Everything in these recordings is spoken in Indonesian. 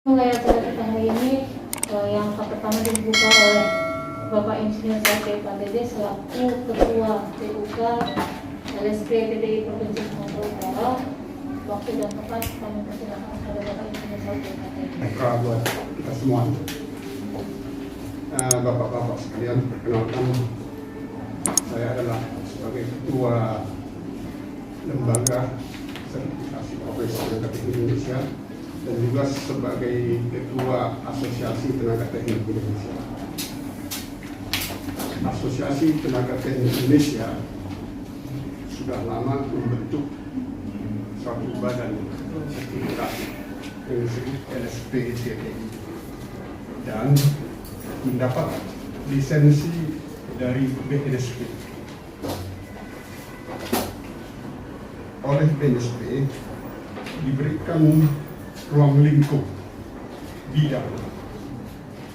Mulai acara kita hari ini yang pertama dibuka oleh Bapak Insinyur Sate Pak Dede selaku Ketua PUK LSP PDI Provinsi Sumatera Utara. Waktu dan tempat kami persilakan kepada Bapak Insinyur Sate Pak Dede. Buat kita semua, bapak-bapak sekalian, perkenalkan saya adalah sebagai Ketua Lembaga Sertifikasi Profesi Tenaga Teknik Indonesia dan juga sebagai Ketua Asosiasi Tenaga Teknik Indonesia. Asosiasi Tenaga Teknik Indonesia sudah lama membentuk suatu badan sertifikasi yang disebut LSPTTI dan mendapat lisensi dari BNSP. Oleh BNSP diberikan ruang lingkup bidang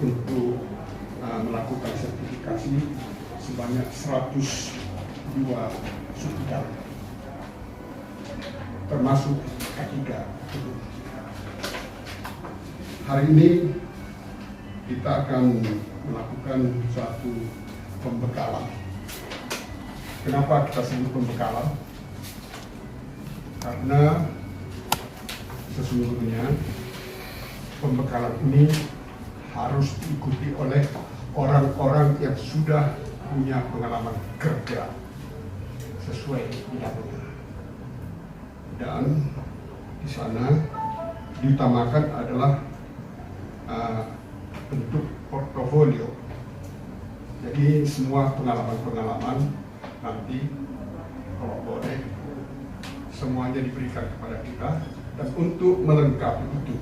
untuk melakukan sertifikasi sebanyak 102 subbidang, termasuk K3. Hari ini kita akan melakukan suatu pembekalan. Kenapa kita sebut pembekalan? Karena sesungguhnya pembekalan ini harus diikuti oleh orang-orang yang sudah punya pengalaman kerja sesuai bidangnya. Dan di sana diutamakan adalah bentuk portofolio. Jadi semua pengalaman-pengalaman nanti kalau boleh semuanya diberikan kepada kita, dan untuk melengkapi itu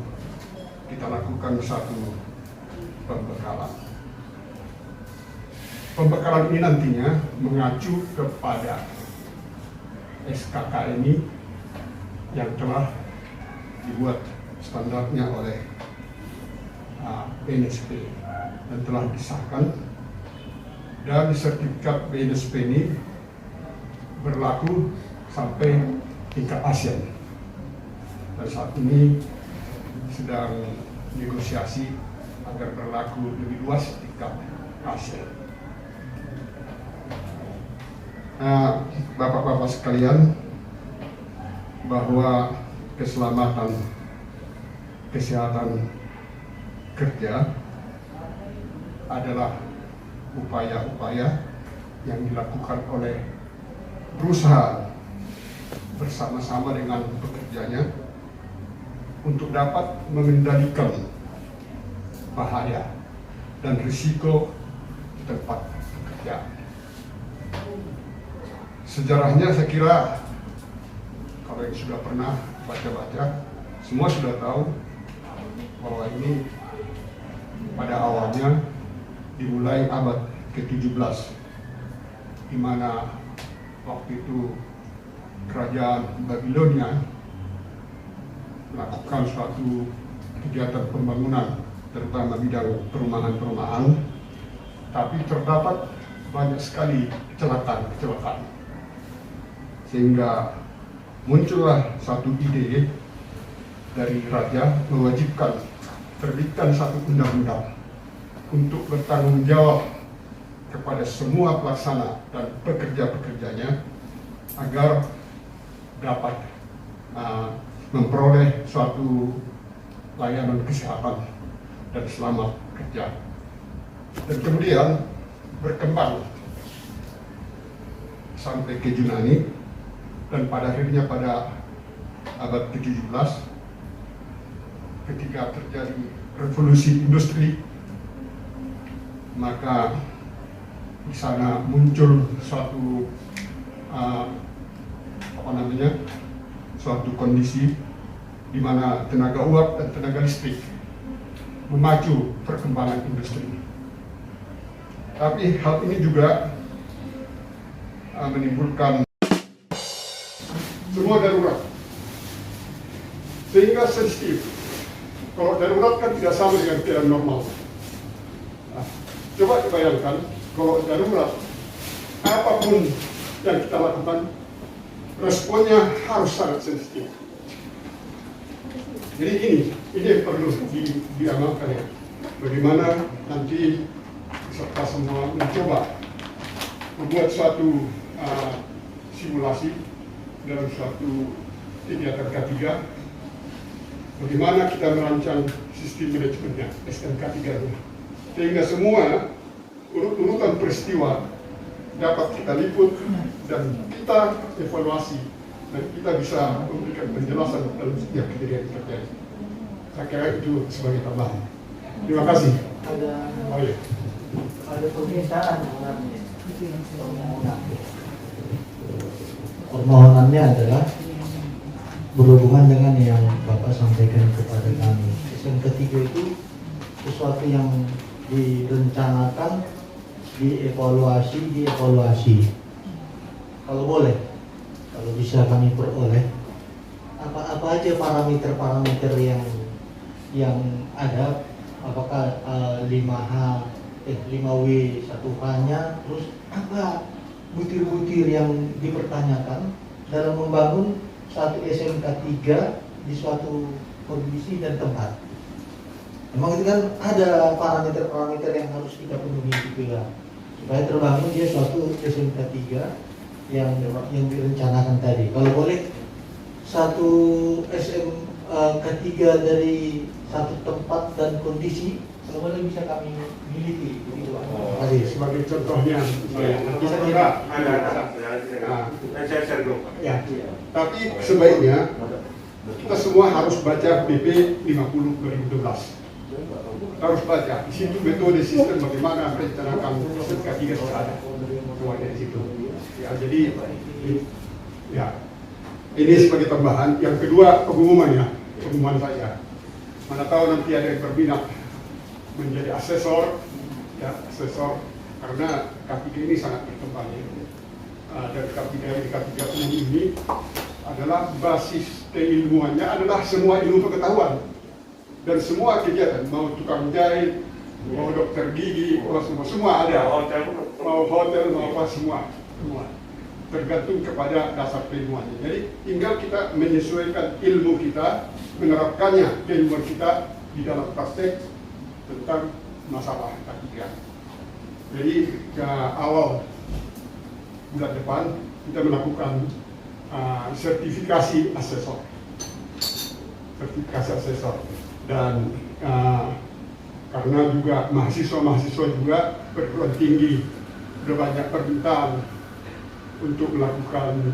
kita lakukan satu pembekalan. Pembekalan ini nantinya mengacu kepada SKK ini yang telah dibuat standarnya oleh BNSP dan telah disahkan, dan sertifikat BNSP ini berlaku sampai tingkat ASEAN, dan saat ini sedang negosiasi agar berlaku lebih luas tingkat ASEAN. Bapak-bapak sekalian, bahwa keselamatan kesehatan kerja adalah upaya-upaya yang dilakukan oleh perusahaan bersama-sama dengan pekerjanya untuk dapat mengendalikan bahaya dan risiko di tempat bekerja. Sejarahnya saya kira kalau yang sudah pernah baca-baca semua sudah tahu bahwa ini pada awalnya dimulai abad ke-17, di mana waktu itu kerajaan Babilonia melakukan suatu kegiatan pembangunan, terutama bidang perumahan-perumahan, tapi terdapat banyak sekali kecelakaan, sehingga muncullah satu ide dari raja mewajibkan terbitkan satu undang-undang untuk bertanggung jawab kepada semua pelaksana dan pekerja-pekerjanya agar dapat memperoleh suatu layanan kesehatan dan selamat kerja. Dan kemudian berkembang sampai ke Yunani, dan pada akhirnya pada abad ke-17 ketika terjadi revolusi industri, maka di sana muncul suatu suatu kondisi di mana tenaga uap dan tenaga listrik memacu perkembangan industri. Tapi hal ini juga menimbulkan semua darurat, sehingga sensitif. Kalau darurat kan tidak sama dengan keadaan normal. Coba dibayangkan kalau darurat, apapun yang kita lakukan responnya harus sangat sensitif. Jadi ini perlu diamalkan ya. Bagaimana nanti peserta semua mencoba membuat suatu simulasi dalam suatu kegiatan K3. Bagaimana kita merancang sistem manajemennya, SMK3-nya. Sehingga semua urutan peristiwa dapat kita liput dan kita evaluasi dan kita bisa memberikan penjelasan dalam setiap kejadian yang terjadi. Saya kira itu sebagai tambahan. Terima kasih. Ada permintaan permohonannya adalah berhubungan dengan yang Bapak sampaikan kepada kami. Yang ketiga itu sesuatu yang direncanakan, dievaluasi. Kalau boleh, kalau bisa kami peroleh apa aja parameter yang ada, apakah 5W 1H-nya, terus apa butir-butir yang dipertanyakan dalam membangun satu SMK 3 di suatu kondisi dan tempat. Memang itu kan ada parameter-parameter yang harus kita penuhi juga supaya terbangun dia suatu SMK 3 yang direncanakan tadi. Kalau boleh satu SMK 3 dari satu tempat dan kondisi, kalau boleh bisa kami miliki. Begitu, Pak. Sebagai contohnya, Bisa kira ada. Saya belum. ya. Tapi sebaiknya kita semua harus baca PP 50 2012. Harus baca. Di situ metode sistem bagaimana merencanakan SMK 3 sudah ada. Semuanya di situ. Ya, jadi ya ini sebagai tambahan. Yang kedua pengumuman saja. Mana tahu nanti ada yang berminat menjadi asesor, ya asesor, karena K3 ini sangat berkembang ya. Dan K3 umum ini adalah basis keilmuannya adalah semua ilmu pengetahuan dan semua kegiatan, mau tukang jahit, mau dokter gigi, semua ada, mau hotel, mau apa semua tergantung kepada dasar keilmuannya. Jadi tinggal kita menyesuaikan ilmu kita, menerapkannya keilmuan kita di dalam praktek tentang masalah K3. Jadi ke awal bulan depan kita melakukan sertifikasi asesor, dan karena juga mahasiswa juga perguruan tinggi berbanyak permintaan untuk melakukan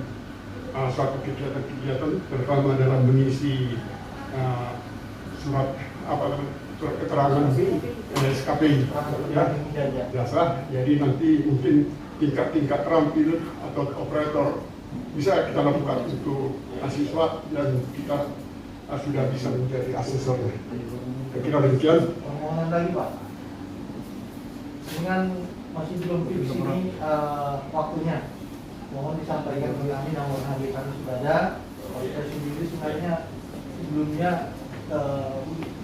suatu kegiatan terutama dalam mengisi surat keterangan SKP ya, jasa. Jadi nanti mungkin tingkat terampil atau operator bisa kita lakukan untuk mahasiswa dan kita sudah bisa menjadi asesor. Saya kira demikian. Permohonan lagi, Pak. Dengan masih belum fix ini waktunya, mohon disampaikan ke kami, nomor HP kami sudah ada. Saya sendiri sebenarnya sebelumnya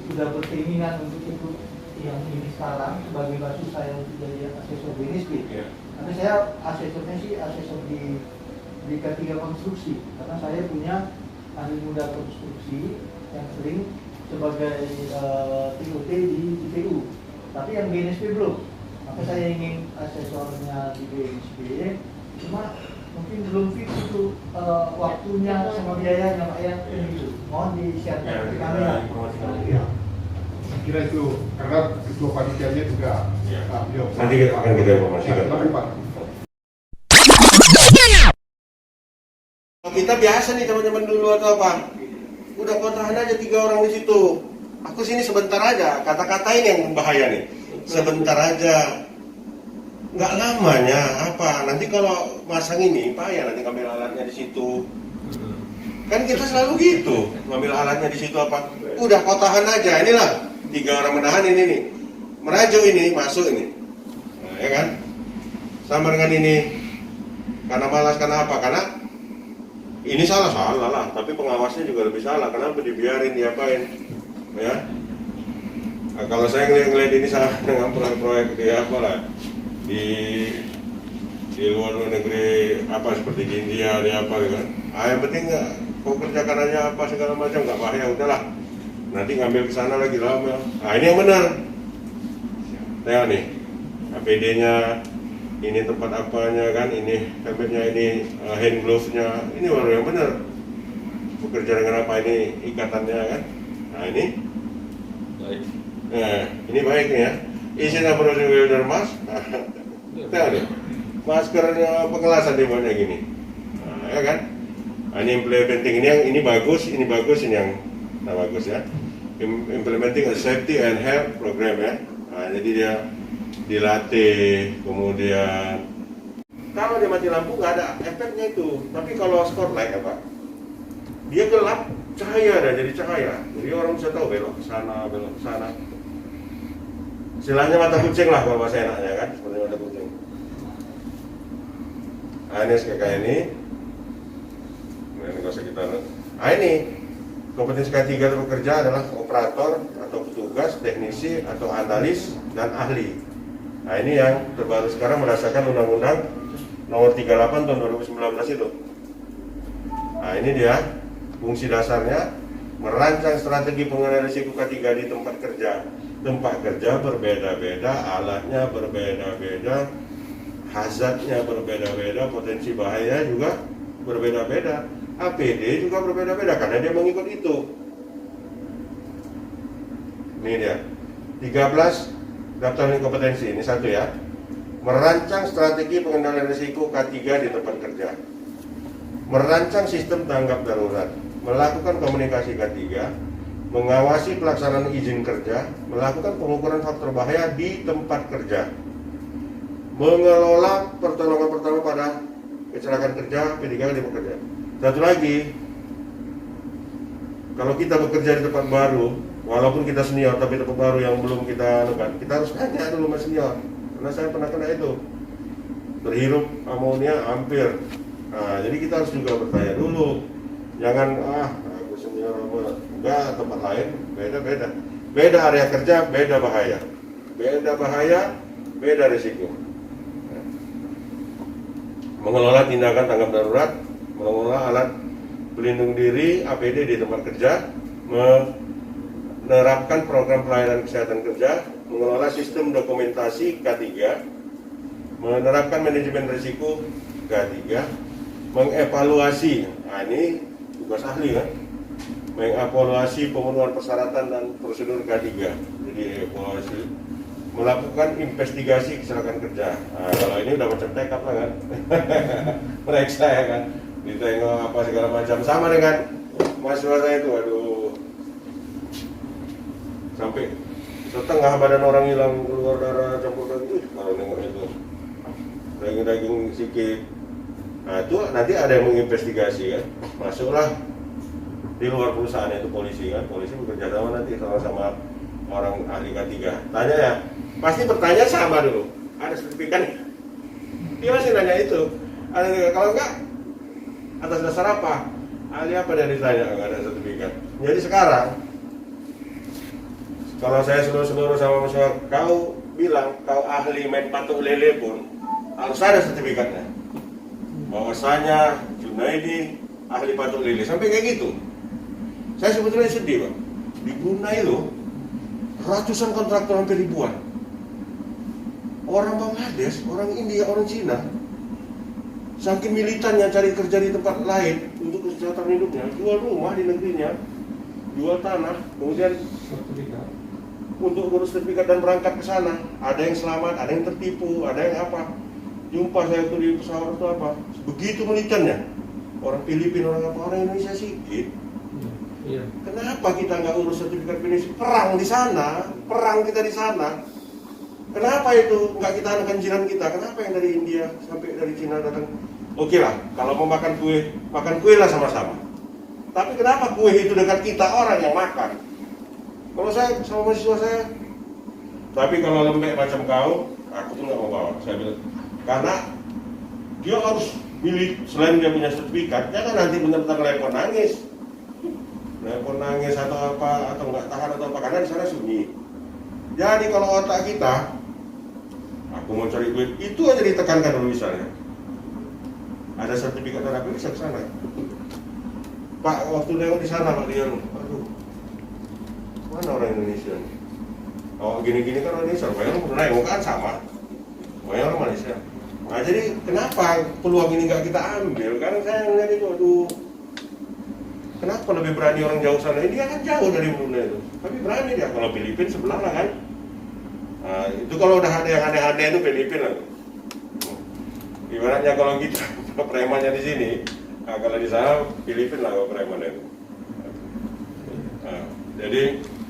sudah berkeinginan untuk ikut yang ini sekarang sebagai basis saya untuk jadi asesor BNSP. Tapi saya asesornya sih asesor di K3 konstruksi, karena saya punya ahli muda konstruksi yang sering sebagai TOT di TPU, tapi yang BNSP belum. Maka saya ingin asesornya di BNSP, cuma mungkin belum fix itu waktunya sama biayanya, Pak ya, gitu. Mohon di-share ke kami. Ya. Saya kira itu karena ketua panitianya juga beliau. Nanti akan kita informasikan. Silakan, Pak. Kita biasa nih teman-teman dulu atau apa, udah kontrakan aja 3 orang di situ. Aku sini sebentar aja, kata-kata ini yang bahaya nih. Sebentar aja, nggak lamanya apa. Nanti kalau masang ini payah, nanti ngambil alatnya di situ. Kan kita selalu gitu, ngambil alatnya di situ apa. Udah kotahan aja, inilah 3 orang menahan ini nih, merajuk ini, masuk ini, nah, ya kan? Sama dengan ini, karena malas, karena apa? Karena ini salah lah, tapi pengawasnya juga lebih salah. Kenapa dibiarin, diapain, ya? Nah, kalau saya ngeliat ini salah dengan proyek-proyek di apa lah, di luar negeri apa seperti di India, di apa gitu kan? Yang penting kau kerjakan aja apa segala macam, nggak bahaya, udahlah. nanti ngambil ke sana lagi lama. Nah ini yang benar. Tengok nih, APD-nya, ini tempat apanya kan, ini helmetnya, ini hand gloves-nya, ini baru yang benar. Bekerja dengan apa ini ikatannya kan? Nah ini, nah ini baik nih ya. Isinya produksi welder mask. Tengok nih, maskernya pengelasan dibuatnya gini, nah, ya kan? Nah, ini implementing ini bagus, ini yang bagus ya. Implementing a safety and health program ya. Nah, jadi dia dilatih, kemudian kalau dia mati lampu nggak ada efeknya itu. Tapi kalau spotlight apa? Dia gelap, cahaya dah jadi cahaya. Jadi orang bisa tahu belok ke sana, belok ke sana. Istilahnya mata kucing lah kalau bahasa enaknya kan, seperti mata kucing. Nah, ini kayak ini. Ini nggak usah kita. Nah ini kompetensi K3 bekerja adalah operator atau petugas, teknisi atau analis dan ahli. Nah ini yang terbaru sekarang berdasarkan Undang-Undang Nomor 38 Tahun 2019 itu. Nah ini dia fungsi dasarnya, merancang strategi pengendalian risiko K3 di tempat kerja. Tempat kerja berbeda-beda, alatnya berbeda-beda, hazardnya berbeda-beda, potensi bahaya juga berbeda-beda. APD juga berbeda-beda karena dia mengikut itu. Ini dia 13 daftar kompetensi, ini satu ya. Merancang strategi pengendalian risiko K3 di tempat kerja, merancang sistem tanggap darurat, melakukan komunikasi K3, mengawasi pelaksanaan izin kerja, melakukan pengukuran faktor bahaya di tempat kerja, mengelola pertolongan pertama pada kecelakaan kerja, P3 di pekerja. Satu lagi, kalau kita bekerja di tempat baru, walaupun kita senior tapi tempat baru yang belum kita lakukan, kita harus tanya dulu sama senior. Karena saya pernah kena itu, berhirup amonia hampir. Nah, jadi kita harus juga bertanya dulu. Jangan aku senior apa, enggak, tempat lain beda-beda. Beda area kerja, beda bahaya. Beda bahaya, beda risiko. Mengelola tindakan tanggap darurat, mengelola alat pelindung diri APD di tempat kerja, menerapkan program pelayanan kesehatan kerja, mengelola sistem dokumentasi K3, menerapkan manajemen risiko K3, mengevaluasi, nah ini tugas ahli kan, mengevaluasi pemenuhan persyaratan dan prosedur K3, jadi evaluasi, melakukan investigasi kecelakaan kerja. Nah, kalau ini udah macam take up lah kan, periksa ya kan, ditengok apa segala macam, sama dengan mahasiswa saya itu, aduh, sampai setengah badan orang hilang, keluar darah, campur daging, kalau nengok itu daging-daging sikit. Nah itu nanti ada yang menginvestigasi kan, masuklah di luar perusahaan itu polisi kan, polisi bekerja sama nanti sama orang ahli K3. Tanya ya, pasti bertanya sama dulu, ada sertifikatnya? Dia masih nanya itu. Kalau enggak, atas dasar apa? Ahli apa dia ditanya, enggak ada sertifikat. Jadi sekarang, kalau saya seluruh sama masyarakat, kau bilang kau ahli main patok lele pun harus ada sertifikatnya. Bahwasanya Junaidi ahli patok lele, sampai kayak gitu. Saya sebetulnya sedih Pak. Di Brunei loh, ratusan kontraktor hampir ribuan. Orang Bangladesh, orang India, orang Cina, saking militannya cari kerja di tempat lain untuk kesejahteraan hidupnya, jual rumah di negerinya, jual tanah, kemudian untuk urus sertifikat dan berangkat ke sana. Ada yang selamat, ada yang tertipu, ada yang apa. Jumpa saya tuh di pesawat itu apa. Begitu militannya. Orang Filipina, orang apa, orang Indonesia sikit. Iya. Kenapa kita nggak urus sertifikat finish? Perang di sana, perang kita di sana. Kenapa itu nggak kita anukan jiran kita? Kenapa yang dari India sampai dari Cina datang? Oke lah, kalau mau makan kue lah sama-sama. Tapi kenapa kue itu dekat kita orang yang makan? Kalau saya sama mahasiswa saya, tapi kalau lembek macam kau, aku tuh nggak mau bawa. Saya bilang, karena dia harus milih, selain dia punya sertifikat, dia kan nanti benar-benar telepon nangis atau apa, atau nggak tahan atau apa, karena di sana sunyi. Jadi kalau otak kita, aku mau cari duit, itu aja ditekankan dulu misalnya. Ada sertifikat dan aku bisa ke sana. Pak, waktu lewat di sana Pak Dion, aduh, Mana orang Indonesia? Oh gini-gini kan orang Indonesia, banyak orang Brunei, kan sama. Banyak orang Malaysia. Nah jadi kenapa peluang ini nggak kita ambil? Karena saya ngeliat itu, aduh, kenapa lebih berani orang jauh sana? Dia kan jauh dari Brunei itu, tapi berani dia. Kalau Filipina sebelah lah kan. Nah, itu kalau udah ada yang aneh-aneh itu Filipina lah. Ibaratnya kalau kita premannya di sini, nah, kalau di sana Filipina lah premannya itu. Nah, jadi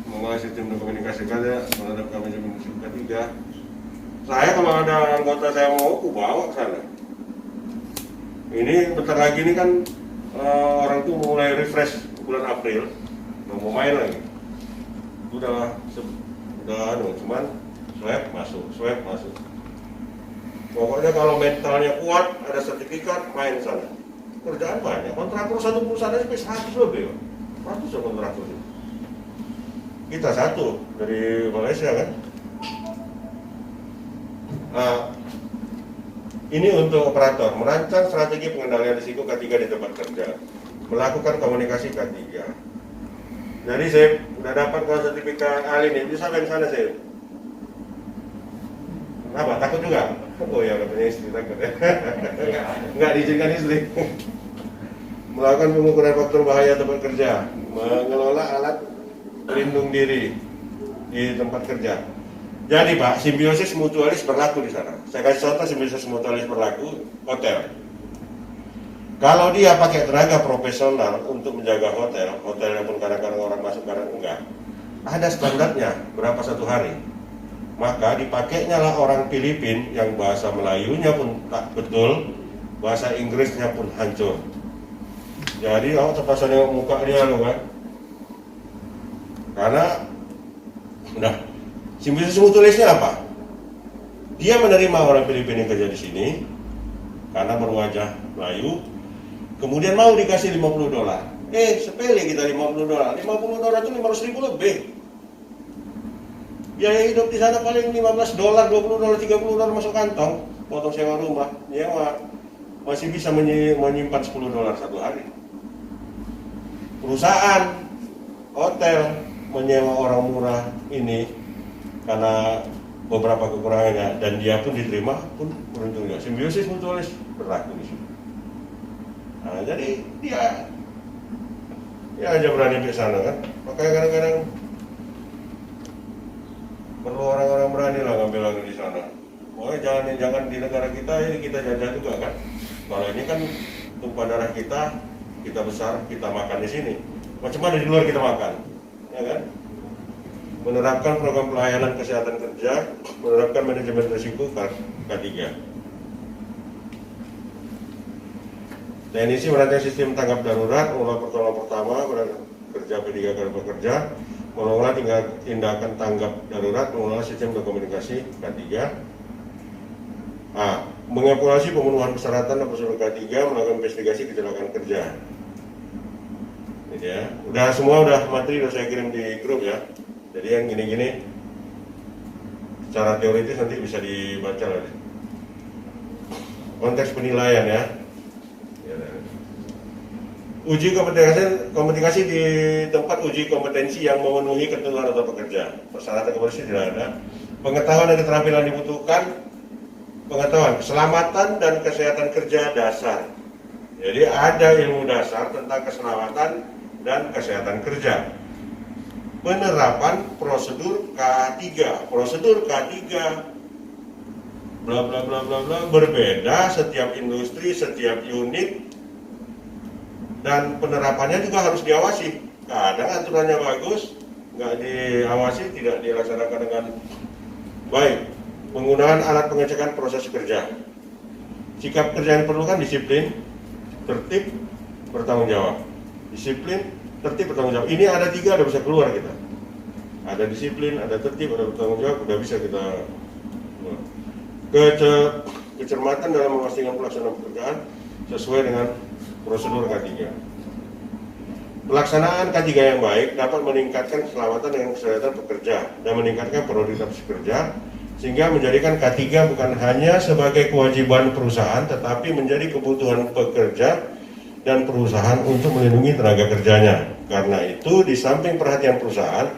mengenai sistem komunikasi kerja terhadap manajemen ketiga, saya kalau ada anggota saya mau, aku bawa ke sana. Ini bentar lagi ini kan orang tuh mulai refresh bulan April, mau main lagi. Udah cuman swab masuk. Pokoknya kalau mentalnya kuat, ada sertifikat, main sana. Kerjaan banyak, kontraktor satu perusahaan aja sampai 100 lebih, 100 kontraktor. Kita satu dari Malaysia kan. Nah, ini untuk operator, merancang strategi pengendalian risiko K3 di tempat kerja, melakukan komunikasi K3. Jadi saya udah dapat kalau sertifikat ahli ini, bisa main sana saya. Apa? Takut juga? Oh ya, katanya istri takut ya. Enggak diizinkan istri. Melakukan pengukuran faktor bahaya tempat kerja, mengelola alat pelindung diri di tempat kerja. Jadi Pak, simbiosis mutualis berlaku di sana. Saya kasih contoh simbiosis mutualis berlaku hotel. Kalau dia pakai tenaga profesional untuk menjaga hotelnya pun kadang-kadang orang masuk kadang enggak. Ada standarnya berapa satu hari. Maka dipakainya lah orang Filipina yang bahasa Melayunya pun tak betul, bahasa Inggrisnya pun hancur. Jadi terpaksa nengok muka dia loh kan. Karena udah simbiosis mutualisnya apa? Dia menerima orang Filipina yang kerja di sini karena berwajah Melayu, kemudian mau dikasih $50. Sepele kita $50. $50 itu 500.000 lebih. Biaya hidup di sana paling $15, $20, $30 masuk kantong, potong sewa rumah, nyewa masih bisa menyimpan $10 satu hari. Perusahaan hotel menyewa orang murah ini karena beberapa kekurangannya dan dia pun diterima pun beruntung juga. Simbiosis mutualis berlaku di sini. Nah, jadi dia aja berani ke sana kan. Makanya kadang-kadang perlu orang-orang berani lah ngambil lagi di sana. Pokoknya jangan di negara kita ini kita jajah juga kan. Kalau ini kan tumpah darah kita besar, kita makan di sini. Macam mana di luar kita makan, ya kan? Menerapkan program pelayanan kesehatan kerja, menerapkan manajemen risiko K3. TNI merancang sistem tanggap darurat, mengelola pertolongan pertama pada kerja P3 karena bekerja, mengelola tindakan tanggap darurat, mengelola sistem komunikasi K3. Mengevaluasi pemenuhan persyaratan dan prosedur K3, melakukan investigasi kecelakaan kerja. Ini ya, udah materi udah saya kirim di grup ya. Jadi yang gini-gini secara teoritis nanti bisa dibaca lah. Konteks penilaian ya. Uji komunikasi di tempat uji kompetensi yang memenuhi ketentuan atau pekerja. Persyaratan kompetensi tidak ada. Pengetahuan dan keterampilan dibutuhkan. Pengetahuan, keselamatan dan kesehatan kerja dasar. Jadi ada ilmu dasar tentang keselamatan dan kesehatan kerja. Penerapan prosedur K3. Prosedur K3 bla bla bla bla bla berbeda setiap industri, setiap unit, dan penerapannya juga harus diawasi. Kadang aturannya bagus, nggak diawasi, tidak dilaksanakan dengan baik. Penggunaan alat pengecekan proses kerja. Sikap kerja yang diperlukan disiplin, tertib, bertanggung jawab. Disiplin, tertib, bertanggung jawab. Ini ada 3, udah bisa keluar kita. Ada disiplin, ada tertib, ada bertanggung jawab, udah bisa kita. Kecermatan dalam memastikan pelaksanaan pekerjaan sesuai dengan prosedur K3. Pelaksanaan K3 yang baik dapat meningkatkan keselamatan dan kesehatan pekerja dan meningkatkan produktivitas kerja, sehingga menjadikan K3 bukan hanya sebagai kewajiban perusahaan, tetapi menjadi kebutuhan pekerja dan perusahaan untuk melindungi tenaga kerjanya. Karena itu, di samping perhatian perusahaan,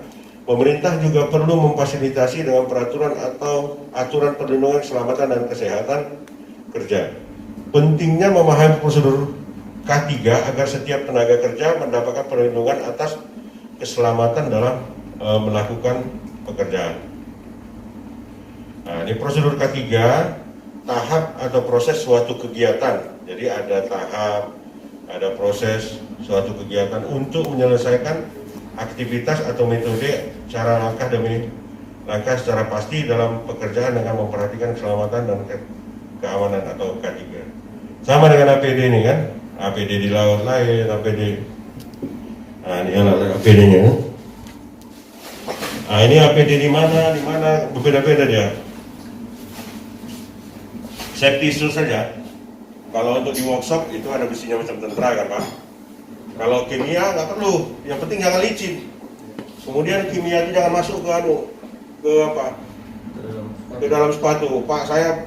Pemerintah juga perlu memfasilitasi dengan peraturan atau aturan perlindungan keselamatan dan kesehatan kerja. Pentingnya memahami prosedur K3 agar setiap tenaga kerja mendapatkan perlindungan atas keselamatan dalam melakukan pekerjaan. Nah, ini prosedur K3, tahap atau proses suatu kegiatan. Jadi ada tahap, ada proses suatu kegiatan untuk menyelesaikan aktivitas atau metode cara langkah demi langkah secara pasti dalam pekerjaan dengan memperhatikan keselamatan dan keamanan atau K3. Sama dengan APD ini kan, APD di laut lain, APD. Nah ini APD-nya. Nah ini APD di mana berbeda-beda dia. Safety issue saja. Kalau untuk di workshop itu ada besinya macam tentara kan Pak. Kalau kimia nggak perlu, yang penting jangan licin. Kemudian kimia itu jangan masuk ke dalam sepatu. Pak, saya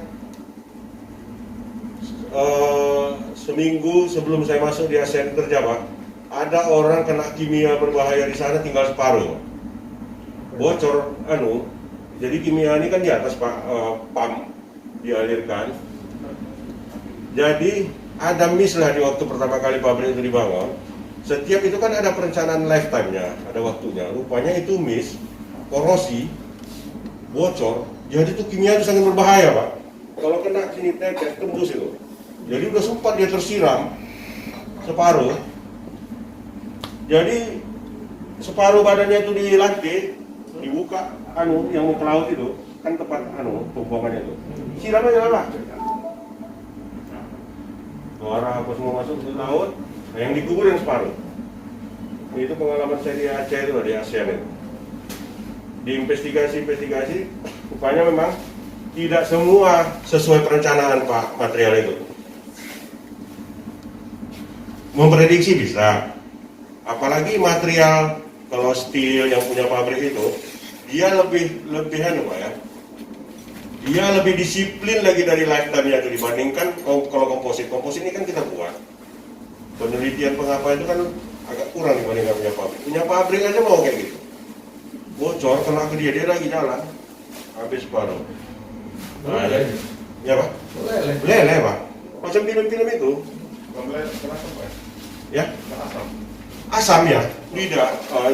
seminggu sebelum saya masuk di ASEAN kerja Pak, ada orang kena kimia berbahaya di sana tinggal separuh, bocor jadi kimia ini kan di atas Pak, pump dialirkan. Jadi ada miss lah di waktu pertama kali pabrik itu dibangun. Setiap itu kan ada perencanaan lifetime-nya, ada waktunya. Rupanya itu miss, korosi, bocor. Jadi itu kimia itu sangat berbahaya Pak. Kalau kena sini tetes, tembus itu. Jadi udah sempat dia tersiram separuh. Jadi separuh badannya itu dilantik, dibuka, yang mau ke laut itu kan tempat pembuangannya itu. Siram aja lah. Suara apa semua masuk ke laut. Nah, yang dikubur yang separuh. Itu pengalaman saya di Aceh itu, di ASEAN itu. Di investigasi, rupanya memang tidak semua sesuai perencanaan Pak material itu. Memprediksi bisa. Apalagi material kalau steel yang punya pabrik itu, dia lebih Pak ya. Dia lebih disiplin lagi dari lifetime-nya itu dibandingkan kalau komposit. Komposit ini kan kita buat. Penelitian pengapa itu kan agak kurang dibandingkan punya pabrik. Punya pabrik aja mau kayak gitu. Bocor, kena ke dia lagi jalan. Habis separuh. Nah, ya Pak? Lele Pak. Macam film-film itu. Ya? Asam ya? Tidak.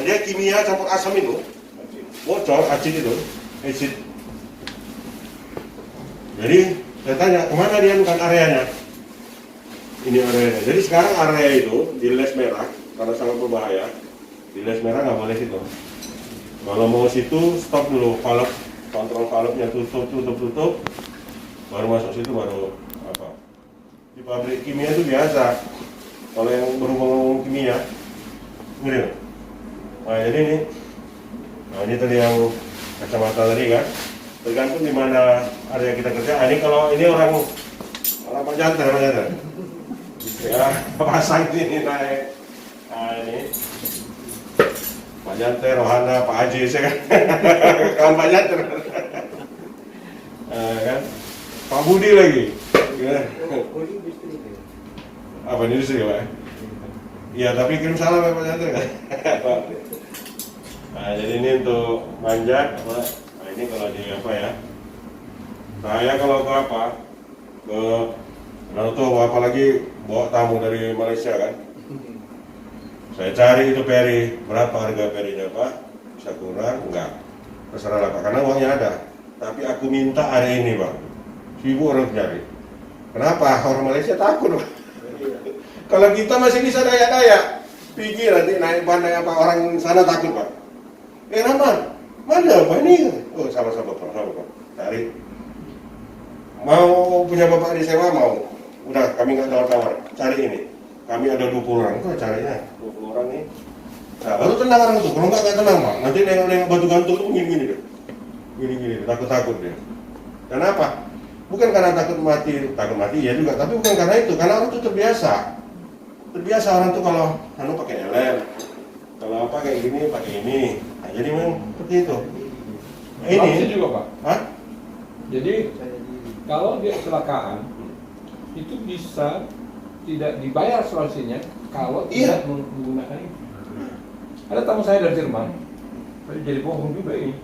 Dia kimia campur asam itu. Bocor, acid itu. Acid. Jadi, saya tanya, kemana dia bukan areanya? Ini areanya. Jadi sekarang area itu di les merah, karena sangat berbahaya. Di les merah nggak boleh situ. Kalau mau situ, stop dulu. Valve, kontrol valve-nya tutup. Baru masuk situ, baru apa. Di pabrik kimia itu biasa. Kalau yang berhubungan kimia, ini. Nah jadi ini. Nah ini tadi yang kacamata tadi kan. Tergantung di mana area kita kerja. Ini kalau ini orang Pak Jantan. Ya, pasang ini naik. Nah ini Pak Jantan, Rohana, Pak Haji, saya kan kawan Pak Jantan. Kan? Pak Budi lagi. Gimana? Apa ini sih Pak? Iya, tapi kirim salam ya Pak Jantan kan. Nah, jadi ini untuk manjat. Nah ini kalau di apa ya? Saya kalau ke apa? Ke Naruto, apalagi bawa tamu dari Malaysia kan. Saya cari itu peri, berapa harga perinya Pak? Bisa kurang? Enggak. Terserah lah Pak, karena uangnya ada. Tapi aku minta hari ini Pak. Sibuk orang cari. Kenapa? Orang Malaysia takut Pak. Kalau kita masih bisa daya-daya, pikir nanti naik bandai apa orang sana takut Pak. Rahman, mana Pak ini? Oh sama-sama Pak, cari. Mau punya bapak disewa mau? Udah, kami nggak tawar-tawar, cari ini. Kami ada 20 orang, kok carinya 20 orang nih. Nah, baru tenang orang itu, kalau nggak tenang Pak. Nanti nengok batu gantung itu gini-gini deh. Gini-gini, takut-takut dia. Kenapa? Bukan karena takut mati ya juga, tapi bukan karena itu, karena orang itu terbiasa. Terbiasa orang tuh kalau pakai helm, kalau apa kayak gini pakai ini. Nah, jadi memang seperti itu. Nah, ini juga Pak. Hah? Jadi kalau dia kecelakaan itu bisa tidak dibayar asuransinya kalau tidak menggunakan itu. Ada tamu saya dari Jerman, Tapi jadi bohong juga ini.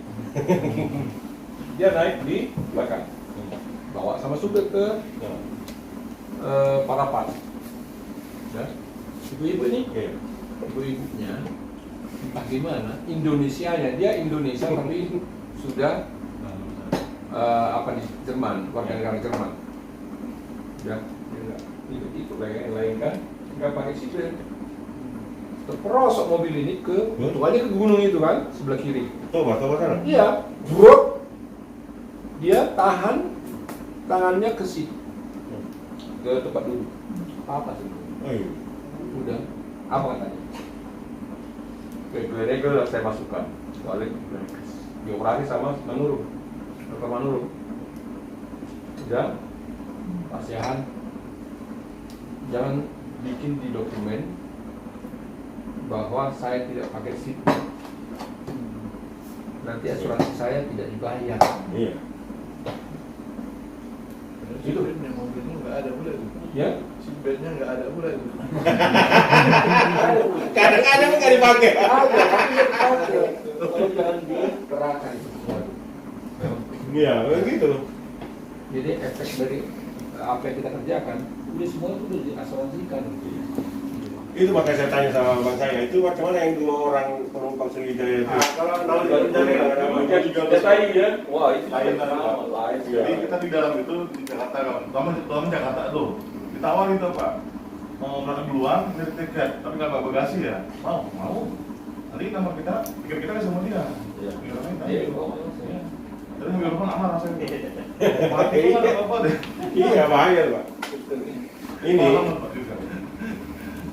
Dia naik di belakang, bawa sama supir ke Parapat. Ya. Ibu-ibu ini, ibu-ibunya entah gimana, Indonesianya, dia Indonesia tapi sudah di Jerman, warga negara Jerman. Ya, itu lain kan, nggak pakai sipil. Terperosok mobil ini itu aja ke gunung itu kan, sebelah kiri. Toba sana. Iya, bro. Dia tahan tangannya ke situ, ke tempat duduk. Apa sih? Udah, apa katanya? Regel saya masukkan, balik geografi sama menurun, ke menurun. Udah, pasihan, jangan bikin di dokumen bahwa saya tidak pakai SIM. Nanti asuransi saya tidak dibayar. Iya. Itu mobilnya nggak ada pula itu. Ya? Seatbeltnya nggak ada pula itu. Kadang-kadang nggak dipakai. Ada, tapi dia dipakai. Kalau jangan dikerahkan itu semua. Iya, begitu. Jadi efek dari apa yang kita kerjakan, udah semua itu udah diasuransikan. Itu makanya saya tanya sama abang saya, itu macam mana yang 2 orang penumpang Sriwijaya itu? Kalau tahun baru jadi lain ya, wah itu Lain, lain. Jadi kita di dalam itu di Jakarta kan, pertama Jakarta tuh ditawarin tuh Pak, mau berangkat duluan dari tiket, tapi nggak bawa bagasi ya, mau. Nanti nomor kita, tiket kita kan sama dia. Iya. Iya. Tapi mobil depan aman rasanya. Mati itu nggak apa-apa deh. Iya, bahaya Pak. Ini Pengalaman, Pak, juga.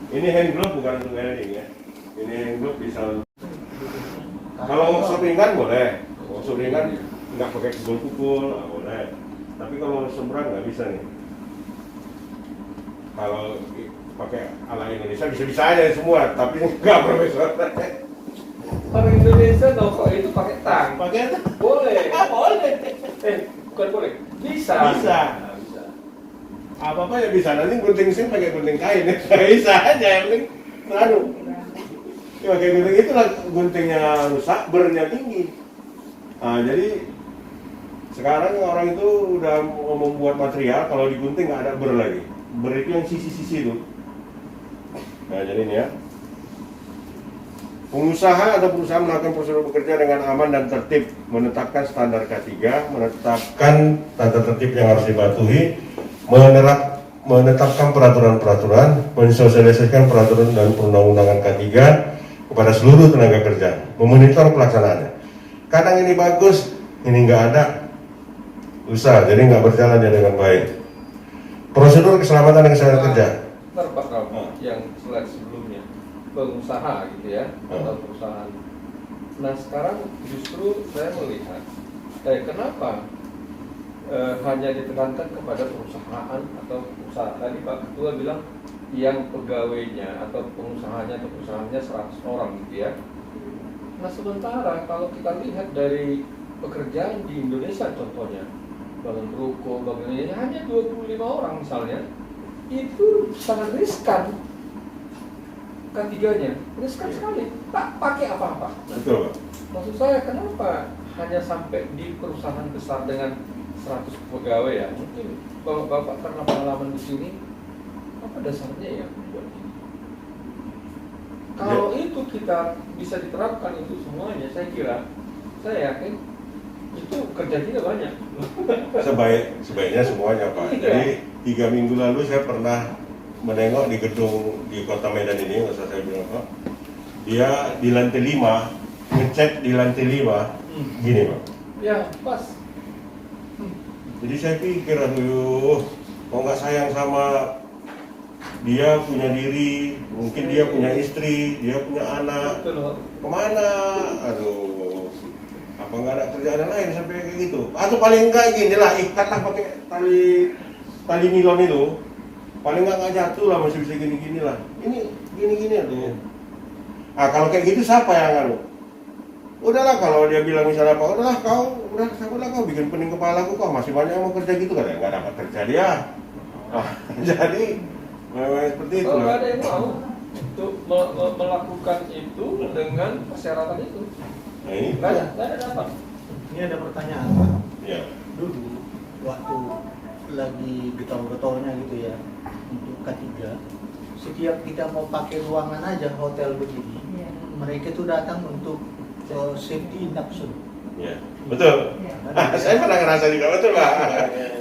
ini hand glove bukan untuk welding ya. Ini hand glove bisa. Kalau workshop ringan boleh, workshop ringan nggak pakai pukul-pukul, boleh. Tapi kalau seberang nggak bisa nih. Kalau pakai ala Indonesia bisa-bisa aja semua, tapi nggak profesor. Orang Indonesia nongkrong itu pakai tang. Pakai Boleh. boleh. Bukan boleh. Bisa. Bisa. Apa-apa ya bisa, nanti gunting SIM pakai gunting kain ya. Bisa aja, yang penting ya pakai gunting itu lah, guntingnya rusak, bernya tinggi. Nah, jadi sekarang orang itu udah mau membuat material, kalau digunting nggak ada ber lagi. Ber itu yang sisi-sisi itu. Nah, jadi ini ya. Pengusaha atau perusahaan melakukan prosedur bekerja dengan aman dan tertib, menetapkan standar K3, menetapkan tata tertib yang harus dipatuhi, menetapkan peraturan-peraturan, mensosialisasikan peraturan dan perundang-undangan K3 kepada seluruh tenaga kerja, memonitor pelaksanaannya. Kadang ini bagus, ini nggak ada, usaha, jadi nggak berjalan dengan baik. Prosedur keselamatan dan kesehatan kerja. Terpak yang slide sebelumnya, pengusaha gitu ya, atau perusahaan. Nah sekarang justru saya melihat, kenapa hanya ditekankan kepada perusahaan atau usaha. Tadi Pak Ketua bilang yang pegawainya atau pengusahanya atau perusahaannya 100 orang gitu ya. Nah sementara kalau kita lihat dari pekerjaan di Indonesia contohnya, bangun ruko, bangun ini hanya 25 orang misalnya, itu sangat riskan. Ketiganya riskan sekali, tak pakai apa-apa. Betul. Maksud saya kenapa hanya sampai di perusahaan besar dengan 100 pegawai ya? Mungkin kalau Bapak karena pengalaman di sini, apa dasarnya ya buat ini? Kalau itu kita bisa diterapkan itu semuanya, saya yakin itu kerja kita banyak. Sebaiknya semuanya Pak. Jadi 3 minggu lalu saya pernah menengok di gedung di Kota Medan ini, nggak usah saya bilang Pak. Dia di lantai 5, ngecek di lantai 5, gini Pak. Ya pas. Jadi saya pikir, aduh, kok nggak sayang sama dia punya diri, mungkin dia punya istri, dia punya anak, Betul. kemana? Aduh, apa nggak ada kerjaan lain sampai kayak gitu? Atau paling enggak gini lah, ikat lah pakai tali nilon itu, paling nggak jatuh lah, masih bisa gini-gini lah. Ini gini-gini aduh. Nah kalau kayak gitu siapa yang ngaruh? Udahlah kalau dia bilang misalnya apa, udahlah kau bikin pening kepalaku, kau masih banyak yang mau kerja gitu kan, nggak dapat kerja dia. Nah, jadi memang seperti itu. Kalau nggak ada yang mau untuk melakukan itu dengan persyaratan itu. Nah ini, Nggak ada dapat. Ini ada pertanyaan Pak. ya. Dulu waktu lagi getol-getolnya gitu ya untuk K3, setiap kita mau pakai ruangan aja hotel begini, Iya. mereka tuh datang untuk safety induction. Ya, betul. Iya. Saya pernah ngerasa juga, betul Pak.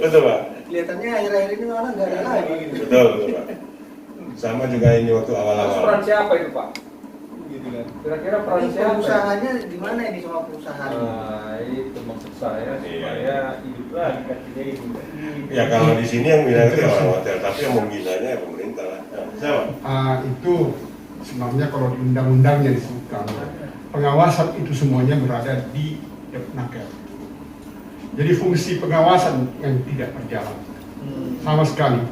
Betul Pak. Kelihatannya akhir-akhir ini orang nggak ada lagi gitu. Betul, betul Pak. Sama juga ini waktu Terus awal-awal. peran siapa itu Pak? Gitu kan. Kira-kira peran Ini siapa? ya? perusahaannya gimana ini sama perusahaan? Nah, itu maksud saya supaya hidup lagi K3 ini. Ya kalau di sini yang bilang itu orang hotel, tapi yang membinanya ya pemerintah lah. Ya, siapa? Itu sebenarnya kalau di undang-undangnya disebutkan pengawasan itu semuanya berada di Depnaker. Jadi fungsi pengawasan yang tidak berjalan sama sekali.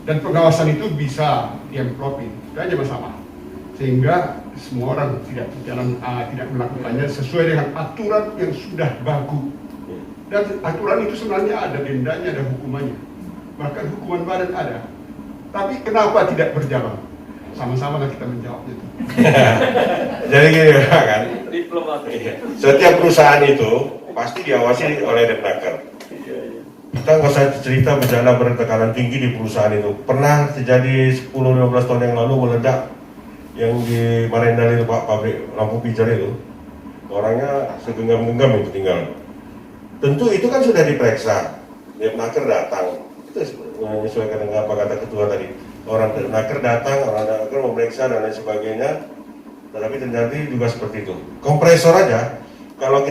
Dan pengawasan itu bisa diamplopin, itu aja masalah. Sehingga semua orang tidak berjalan, tidak melakukannya sesuai dengan aturan yang sudah baku. Dan aturan itu sebenarnya ada dendanya, ada hukumannya. Bahkan hukuman badan ada. Tapi kenapa tidak berjalan? Sama-sama lah kita menjawabnya itu. Jadi gini kan, Diplomat. setiap perusahaan itu pasti diawasi oleh Depnaker. Kita nggak usah cerita bencana bertekanan tinggi di perusahaan itu. Pernah terjadi 10-15 tahun yang lalu meledak yang di Marendal itu Pak, pabrik lampu pijar itu. Orangnya segenggam-genggam itu tinggal. Tentu itu kan sudah diperiksa. Depnaker datang. Itu menyesuaikan dengan apa kata ketua tadi. Orang Depnaker datang, orang Depnaker memeriksa dan lain sebagainya. Tetapi ternyata juga seperti itu. Kompresor aja, kalau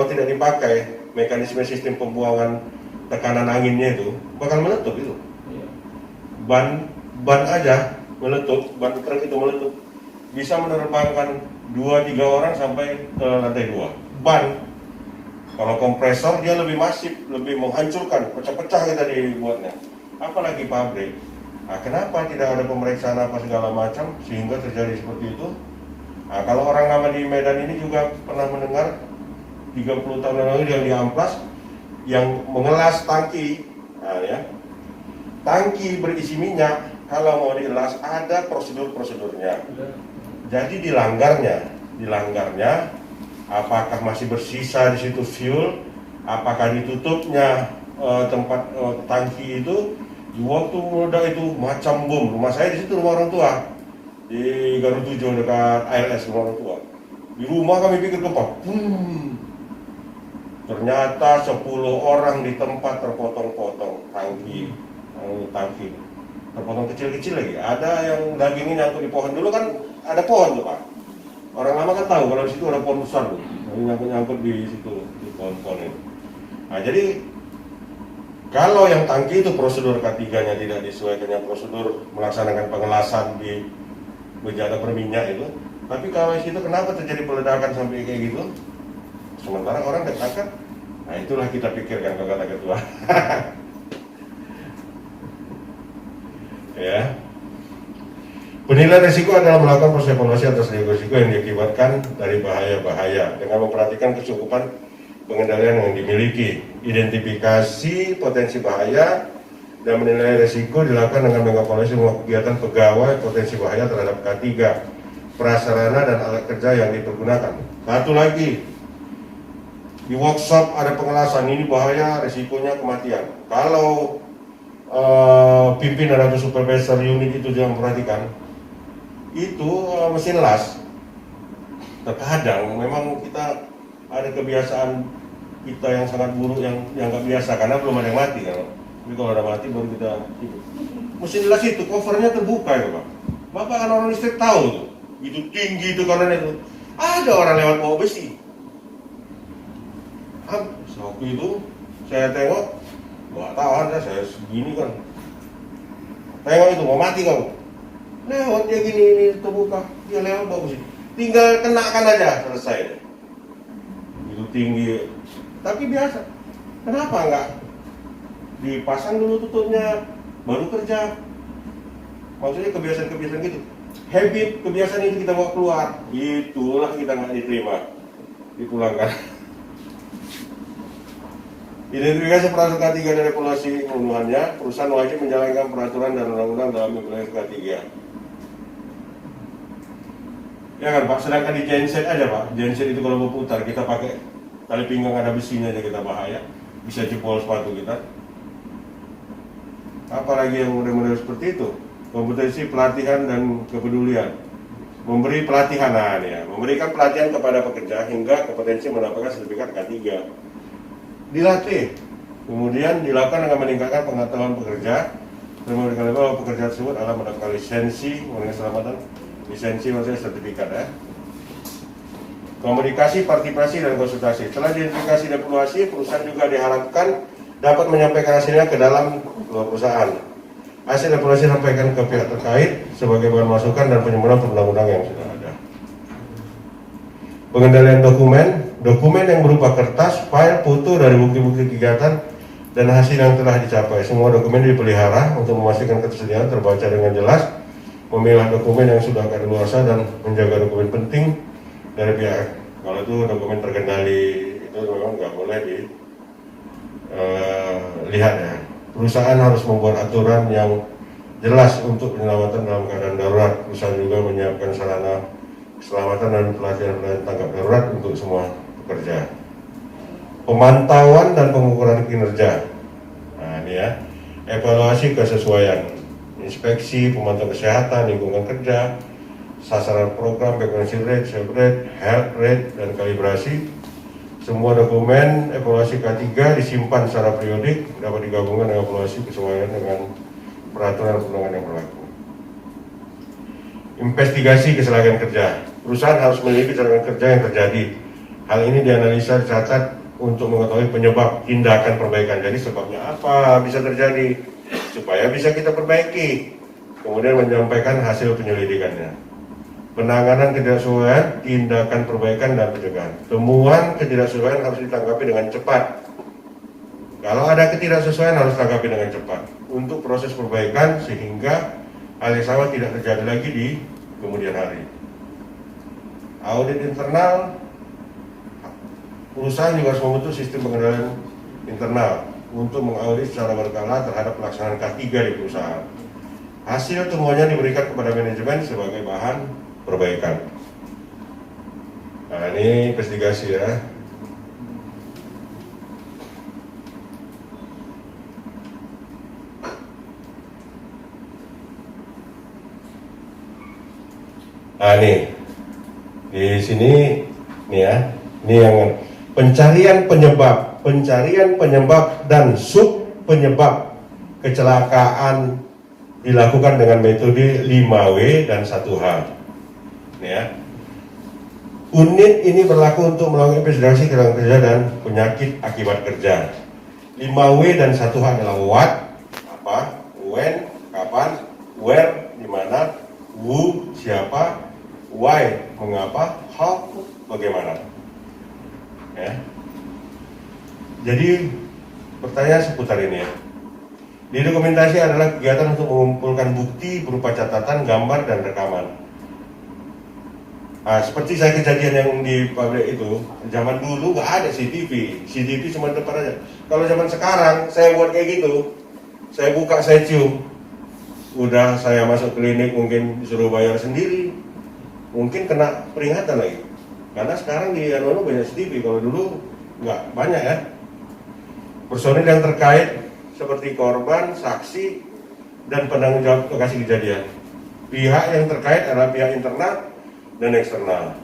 tidak dipakai mekanisme sistem pembuangan tekanan anginnya itu bakal meletup itu. Ban aja meletup, ban truk itu meletup, bisa menerbangkan 2-3 orang sampai ke lantai 2. Ban, kalau kompresor dia lebih masif, lebih menghancurkan, pecah-pecah kita dibuatnya. Apalagi pabrik. Nah, kenapa tidak ada pemeriksaan apa segala macam sehingga terjadi seperti itu? Nah, kalau orang lama di Medan ini juga pernah mendengar 30 tahun yang lalu yang di Amplas yang mengelas tangki, nah, ya, tangki berisi minyak kalau mau dielas ada prosedurnya. Jadi dilanggarnya, apakah masih bersisa di situ fuel, apakah ditutupnya tempat tangki itu. Di waktu meledak itu macam bom. Rumah saya di situ, rumah orang tua di Garut 7 dekat ALS, rumah orang tua. Di rumah kami pikir gempa. Ternyata 10 orang di tempat terpotong-potong tangki terpotong kecil-kecil lagi. Ada yang dagingnya nyangkut di pohon. Dulu kan ada pohon tuh Pak. Orang lama kan tahu kalau di situ ada pohon besar tuh. Nyangkut di situ di pohon-pohon itu. Nah, jadi kalau yang tangki itu prosedur K3-nya tidak disesuaikan dengan prosedur melaksanakan pengelasan di bejana berminyak itu. Tapi kalau di situ kenapa terjadi peledakan sampai kayak gitu? Sementara orang Depnaker, nah itulah kita pikirkan kata ketua. Ya. Penilaian risiko adalah melakukan proses evaluasi atas risiko yang diakibatkan dari bahaya-bahaya dengan memperhatikan kecukupan pengendalian yang dimiliki, identifikasi potensi bahaya, dan menilai risiko dilakukan dengan mengevaluasi semua kegiatan pegawai potensi bahaya terhadap K3, prasarana dan alat kerja yang dipergunakan. Satu lagi, di workshop ada pengelasan, ini bahaya, risikonya kematian. Kalau pimpinan atau supervisor unit itu jangan memperhatikan, itu mesin las. Terkadang memang kita ada kebiasaan kita yang sangat buruk yang nggak biasa karena belum ada yang mati kan. Tapi kalau ada mati baru kita hidup. Mesin las itu covernya terbuka ya Pak. Bapak kan orang listrik tahu tuh, itu tinggi itu karena itu. Ada orang lewat bawa besi. Waktu itu saya tengok, nggak tahan saya segini kan. Tengok itu mau mati kamu. Lewat dia gini ini terbuka, dia lewat bawa besi. Tinggal kenakan aja selesai. Itu tinggi, tapi biasa. Kenapa enggak dipasang dulu tutupnya, baru kerja? Maksudnya kebiasaan-kebiasaan gitu. Habit, kebiasaan itu kita bawa keluar. Itulah kita nggak diterima, dipulangkan. Identifikasi peraturan K3 dan regulasi pembunuhannya, perusahaan wajib menjalankan peraturan dan undang-undang dalam implementasi K3. Ya kan Pak, sedangkan di genset aja Pak, genset itu kalau berputar kita pakai tali pinggang ada besinya aja kita bahaya, bisa jebol sepatu kita. Apalagi yang model-model seperti itu, kompetensi pelatihan dan kepedulian, memberi pelatihan, memberikan pelatihan kepada pekerja hingga kompetensi mendapatkan sertifikat K3, dilatih, kemudian dilakukan dengan meningkatkan pengetahuan pekerja, dan memberikan bahwa pekerja tersebut adalah mendapatkan lisensi, mengenai keselamatan, lisensi maksudnya sertifikat ya. Komunikasi, partisipasi, dan konsultasi. Setelah identifikasi dan evaluasi, perusahaan juga diharapkan dapat menyampaikan hasilnya ke dalam perusahaan. Hasil evaluasi disampaikan ke pihak terkait sebagai bahan masukan dan penyempurnaan perundang-undang yang sudah ada. Pengendalian dokumen yang berupa kertas, file, foto dari bukti-bukti kegiatan dan hasil yang telah dicapai. Semua dokumen dipelihara untuk memastikan ketersediaan terbaca dengan jelas, memilah dokumen yang sudah kadaluarsa dan menjaga dokumen penting dari pihak. Kalau itu dokumen terkendali itu memang nggak boleh dilihat ya. Perusahaan harus membuat aturan yang jelas untuk penyelamatan dalam keadaan darurat. Perusahaan juga menyiapkan sarana keselamatan dan pelatihan tanggap darurat untuk semua pekerja. Pemantauan dan pengukuran kinerja. Nah ini ya, evaluasi kesesuaian, inspeksi, pemantauan kesehatan, lingkungan kerja, sasaran program, frequency rate, save rate, health rate, dan kalibrasi. Semua dokumen evaluasi K3 disimpan secara periodik, dapat digabungkan dengan evaluasi kesesuaian dengan peraturan perundang-undangan yang berlaku. Investigasi kecelakaan kerja. Perusahaan harus memiliki kecelakaan kerja yang terjadi. Hal ini dianalisa, dicatat untuk mengetahui penyebab tindakan perbaikan. Jadi sebabnya apa bisa terjadi, supaya bisa kita perbaiki. Kemudian menyampaikan hasil penyelidikannya. Penanganan ketidaksesuaian, tindakan perbaikan dan pencegahan. Temuan ketidaksesuaian harus ditanggapi dengan cepat. Kalau ada ketidaksesuaian harus ditanggapi dengan cepat untuk proses perbaikan sehingga hal yang sama tidak terjadi lagi di kemudian hari. Audit internal, perusahaan juga harus membentuk sistem pengendalian internal untuk mengaudit secara berkala terhadap pelaksanaan K3 di perusahaan. Hasil temuannya diberikan kepada manajemen sebagai bahan perbaikan. Nah ini investigasi ya. Nah nih di sini nih ya, ini yang pencarian penyebab dan sub penyebab kecelakaan dilakukan dengan metode 5W dan 1H. Ya. Unit ini berlaku untuk melakukan investigasi kecelakaan kerja dan penyakit akibat kerja. 5W dan 1H adalah what, apa, when, kapan, where, di mana, who, siapa, why, mengapa, how, bagaimana. Ya. Jadi pertanyaan seputar ini ya. Di dokumentasi adalah kegiatan untuk mengumpulkan bukti berupa catatan, gambar, dan rekaman. Nah, seperti saya kejadian yang di pabrik itu, zaman dulu nggak ada CCTV cuma depan aja. Kalau zaman sekarang, saya buat kayak gitu, saya buka, saya cium, udah saya masuk klinik mungkin disuruh bayar sendiri, mungkin kena peringatan lagi. Karena sekarang di Anono banyak CCTV, kalau dulu nggak banyak ya. Personil yang terkait seperti korban, saksi, dan penanggung jawab lokasi kejadian. Pihak yang terkait adalah pihak internal dan eksternal.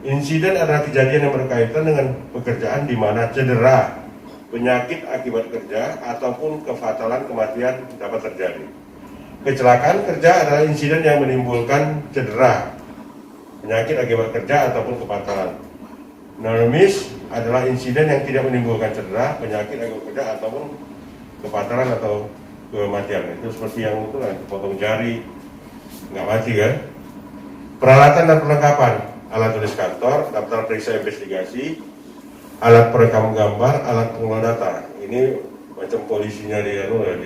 Insiden adalah kejadian yang berkaitan dengan pekerjaan di mana cedera, penyakit akibat kerja, ataupun kefatalan kematian dapat terjadi. Kecelakaan kerja adalah insiden yang menimbulkan cedera, penyakit akibat kerja, ataupun kefatalan. Non-miss adalah insiden yang tidak menimbulkan cedera, penyakit akibat kerja, ataupun kefatalan atau kematian. Itu seperti yang itu kan, potong jari, nggak mati kan. Peralatan dan perlengkapan, alat tulis kantor, daftar periksa investigasi, alat perekam gambar, alat pengelola data. Ini macam polisinya di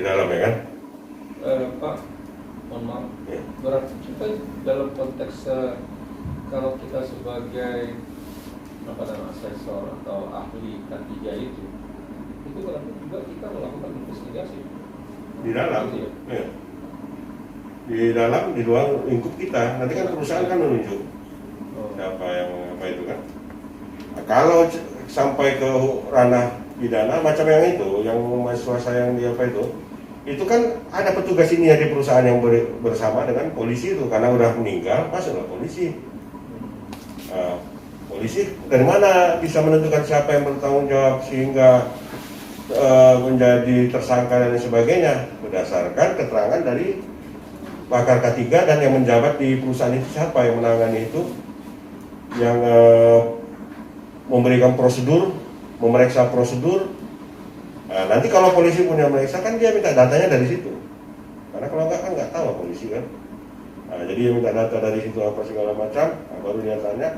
dalam ya kan? Pak, mohon maaf. Ya. Berarti kita dalam konteks kalau kita sebagai asesor atau ahli K3 itu berarti juga kita melakukan investigasi Di dalam. gitu ya? Ya. Di dalam, di luar lingkup kita. Nanti kan perusahaan kan menunjuk. siapa yang apa itu kan. Nah, kalau sampai ke ranah pidana macam yang itu, yang mahasiswa saya yang di apa itu kan ada petugas ini ya di perusahaan yang bersama dengan polisi itu, karena udah meninggal masuklah polisi. Polisi dari mana bisa menentukan siapa yang bertanggung jawab sehingga menjadi tersangka dan sebagainya, berdasarkan keterangan dari pakar K3 dan yang menjabat di perusahaan itu, siapa yang menangani itu, yang memberikan prosedur, memeriksa prosedur. Nah, nanti kalau polisi punya meriksa kan dia minta datanya dari situ, karena kalau enggak kan nggak tahu polisi kan. Nah, jadi dia minta data dari situ apa segala macam, baru dia tanya.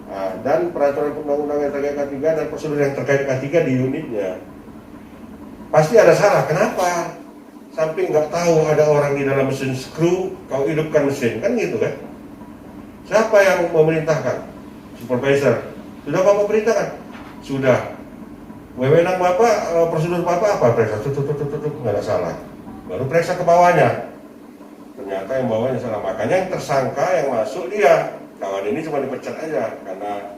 Nah, dan peraturan undang-undang yang terkait K3 dan prosedur yang terkait K3 di unitnya pasti ada salah. Kenapa? Sampai nggak tahu ada orang di dalam mesin skru, kau hidupkan mesin, kan gitu kan? Siapa yang memerintahkan? Supervisor. Sudah Bapak perintahkan? Sudah. Wewenang Bapak, prosedur Bapak apa? Periksa, nggak ada salah. Baru periksa ke bawahnya. Ternyata yang bawahnya salah. Makanya yang tersangka yang masuk dia. Kawan ini cuma dipecat aja karena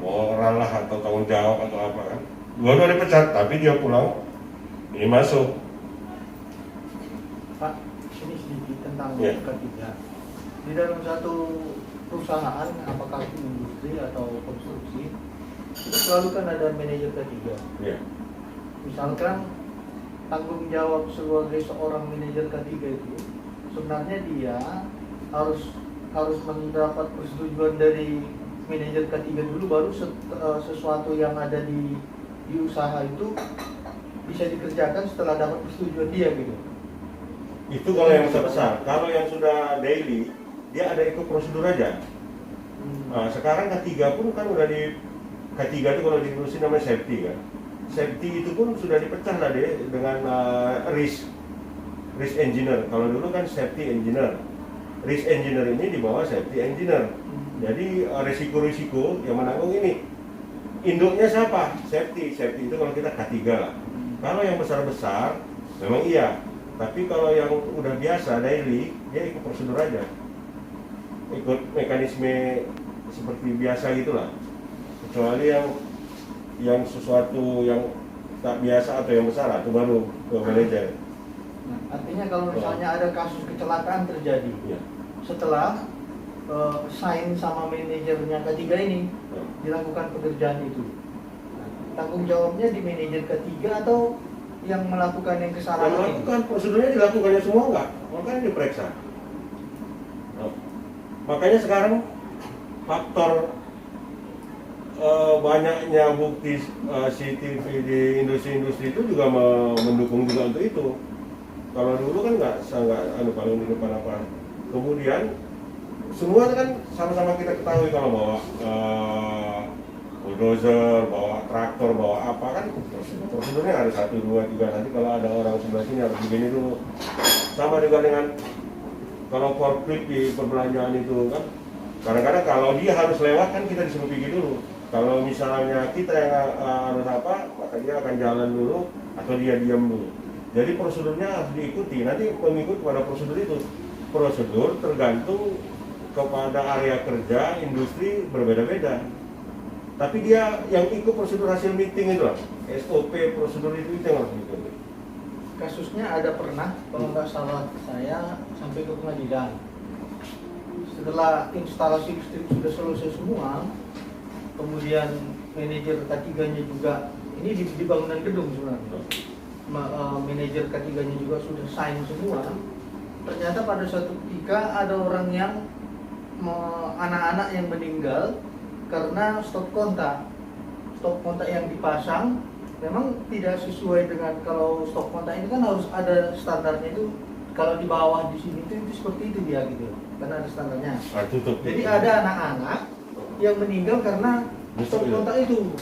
moral lah atau tanggung jawab atau apa kan. Dua-dua dipecat, tapi dia pulang. Ini masuk. Pak, ini sedikit tentang Ya. K3. Di dalam satu perusahaan, apakah itu industri atau konstruksi, itu selalu kan ada manajer K3. Ya. Misalkan tanggung jawab sebagai seorang manajer K3 itu sebenarnya dia harus mendapat persetujuan dari manajer K3 dulu, baru sesuatu yang ada di usaha itu bisa dikerjakan setelah dapat persetujuan dia gitu. Itu kalau yang besar. Kalau yang sudah daily, dia ada ikut prosedur aja. Nah, sekarang K3 pun kan udah di K3 itu kalau di industri namanya safety kan. Safety itu pun sudah dipecah lah deh dengan risk engineer. Kalau dulu kan safety engineer. Risk engineer ini di bawah safety engineer. Jadi risiko-risiko yang menanggung ini. Induknya siapa? Safety. Safety itu kalau kita K3 lah. Kalau yang besar-besar memang iya. Tapi kalau yang udah biasa daily, dia ikut prosedur aja. Ikut mekanisme seperti biasa gitulah. Kecuali yang sesuatu yang tak biasa atau yang besar itu baru ke manajer. Nah, artinya kalau misalnya ada kasus kecelakaan terjadi, Ya. setelah sign sama manajernya K3 ini dilakukan pekerjaan itu, tanggung jawabnya di manajer K3 atau yang melakukan yang kesalahan? Yang melakukan prosedurnya dilakukannya semua enggak? Makanya diperiksa. Nah, makanya sekarang faktor banyaknya bukti CCTV di industri-industri itu juga mendukung juga untuk itu. Kalau dulu kan nggak kalau di depan apa. Kemudian semua kan sama-sama kita ketahui kalau bawa bulldozer, bawa traktor, bawa apa kan prosedurnya ada 1, 2, 3. Nanti kalau ada orang sebelah sini harus begini dulu. Sama juga dengan kalau forklift di perbelanjaan itu kan. Kadang-kadang kalau dia harus lewat kan kita disuruh pergi dulu. Kalau misalnya kita yang harus apa, maka dia akan jalan dulu atau dia diam dulu. Jadi prosedurnya harus diikuti. Nanti mengikut pada prosedur itu. Prosedur tergantung kepada area kerja, industri berbeda-beda. Tapi dia yang ikut prosedur hasil meeting itu lah. SOP prosedur itu yang harus diikuti. Kasusnya ada pernah, kalau nggak salah saya, sampai ke pengadilan. Setelah instalasi listrik sudah selesai semua, kemudian manajer K3-nya juga, ini di bangunan gedung sebenarnya, manajer K3-nya juga sudah sign semua. Ternyata pada suatu ketika ada orang yang anak-anak yang meninggal karena stop kontak yang dipasang memang tidak sesuai dengan, kalau stop kontak ini kan harus ada standarnya itu. Kalau di bawah di sini itu seperti itu dia gitu, karena ada standarnya. Jadi ada anak-anak yang meninggal karena stop kontak itu.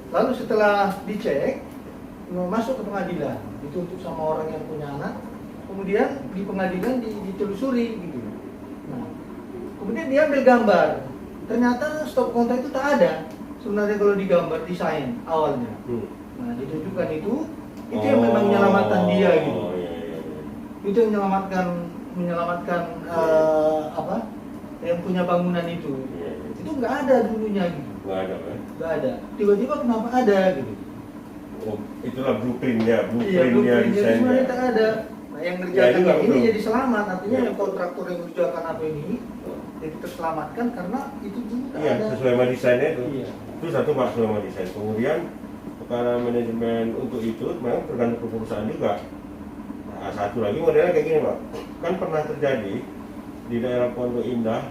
Lalu setelah dicek, masuk ke pengadilan, dituntut sama orang yang punya anak. Kemudian di pengadilan ditelusuri gitu. Nah, kemudian dia ambil gambar. Ternyata stop kontak itu tak ada. Sebenarnya kalau digambar desain awalnya. Nah, ditunjukkan itu yang memang menyelamatkan dia gitu. Itu yang menyelamatkan yang punya bangunan itu. Itu nggak ada dulunya gitu. Nggak ada kan? Nggak ada. Tiba-tiba kenapa ada gitu? Oh, itulah blueprintnya, Iya, blueprintnya desainnya. sebenarnya tak ada. Nah, yang Ya, ngerjakan itu nggak ini betul. jadi selamat. Artinya Ya. yang kontraktor yang mengerjakan apa ini jadi terselamatkan karena itu dulu tak Iya, ada. sesuai sama desainnya itu. Iya. Itu satu Pak, sesuai sama desain. Kemudian karena manajemen untuk itu memang tergantung ke perusahaan juga. Nah, satu lagi modelnya kayak gini Pak. Kan pernah terjadi di daerah Pondok Indah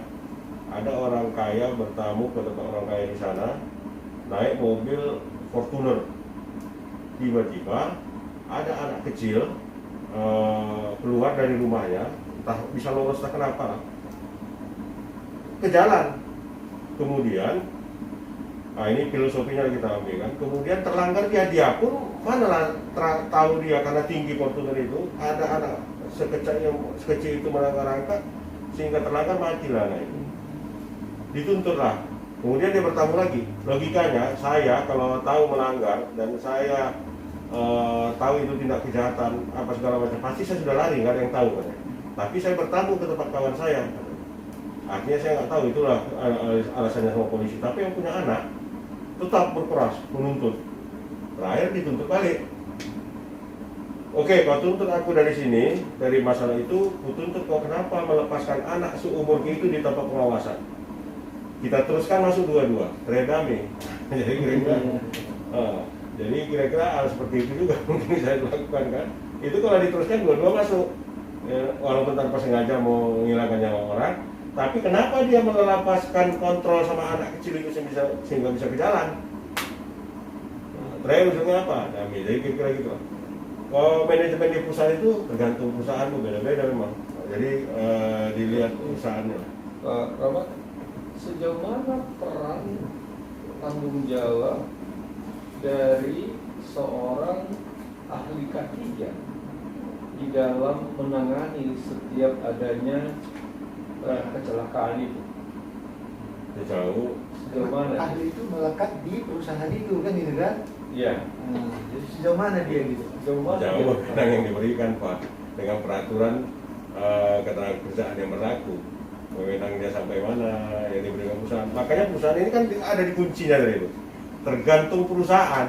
ada orang kaya bertamu ke tempat orang kaya di sana, naik mobil Fortuner. Tiba-tiba ada anak kecil keluar dari rumahnya, entah bisa lolos entah kenapa, ke jalan. Kemudian, nah ini filosofinya kita ambil kan. Kemudian terlanggar dia pun mana lah tahu dia karena tinggi Fortuner itu ada anak sekecil itu melanggar angka sehingga terlanggar matilah anak itu. Dituntutlah. Kemudian dia bertamu lagi. Logikanya saya kalau tahu melanggar dan saya tahu itu tindak kejahatan apa segala macam, pasti saya sudah lari, nggak ada yang tahu kan. Tapi saya bertamu ke tempat kawan saya. Artinya saya nggak tahu, itulah alasannya sama polisi. Tapi yang punya anak tetap berkeras menuntut. Terakhir dituntut balik. Oke, kau tuntut aku dari sini, dari masalah itu, ku tuntut kau kenapa melepaskan anak seumur itu di tempat pengawasan. Kita teruskan masuk dua-dua, redame. Jadi kira-kira hal seperti itu juga mungkin saya lakukan kan. Itu kalau diteruskan dua-dua masuk, walaupun tanpa sengaja mau menghilangkan nyawa orang. Tapi kenapa dia melepaskan kontrol sama anak kecil itu sehingga bisa ke jalan? Terakhir ujungnya apa? Damai. Jadi kira-kira gitu. Kalau manajemen di perusahaan itu tergantung perusahaan beda-beda memang. Jadi dilihat perusahaannya. Pak Rahmat, sejauh mana peran tanggung jawab dari seorang ahli K3 di dalam menangani setiap adanya kecelakaan itu? Sejauh mana? Ahli itu melekat di perusahaan itu kan gitu kan? Iya. Jadi sejauh mana dia gitu? Sejauh mana? Jauh tentang yang diberikan Pak dengan peraturan ketenagakerjaan yang berlaku. Wewenang dia sampai mana yang diberikan perusahaan. Makanya perusahaan ini kan ada di kuncinya dari itu. Tergantung perusahaan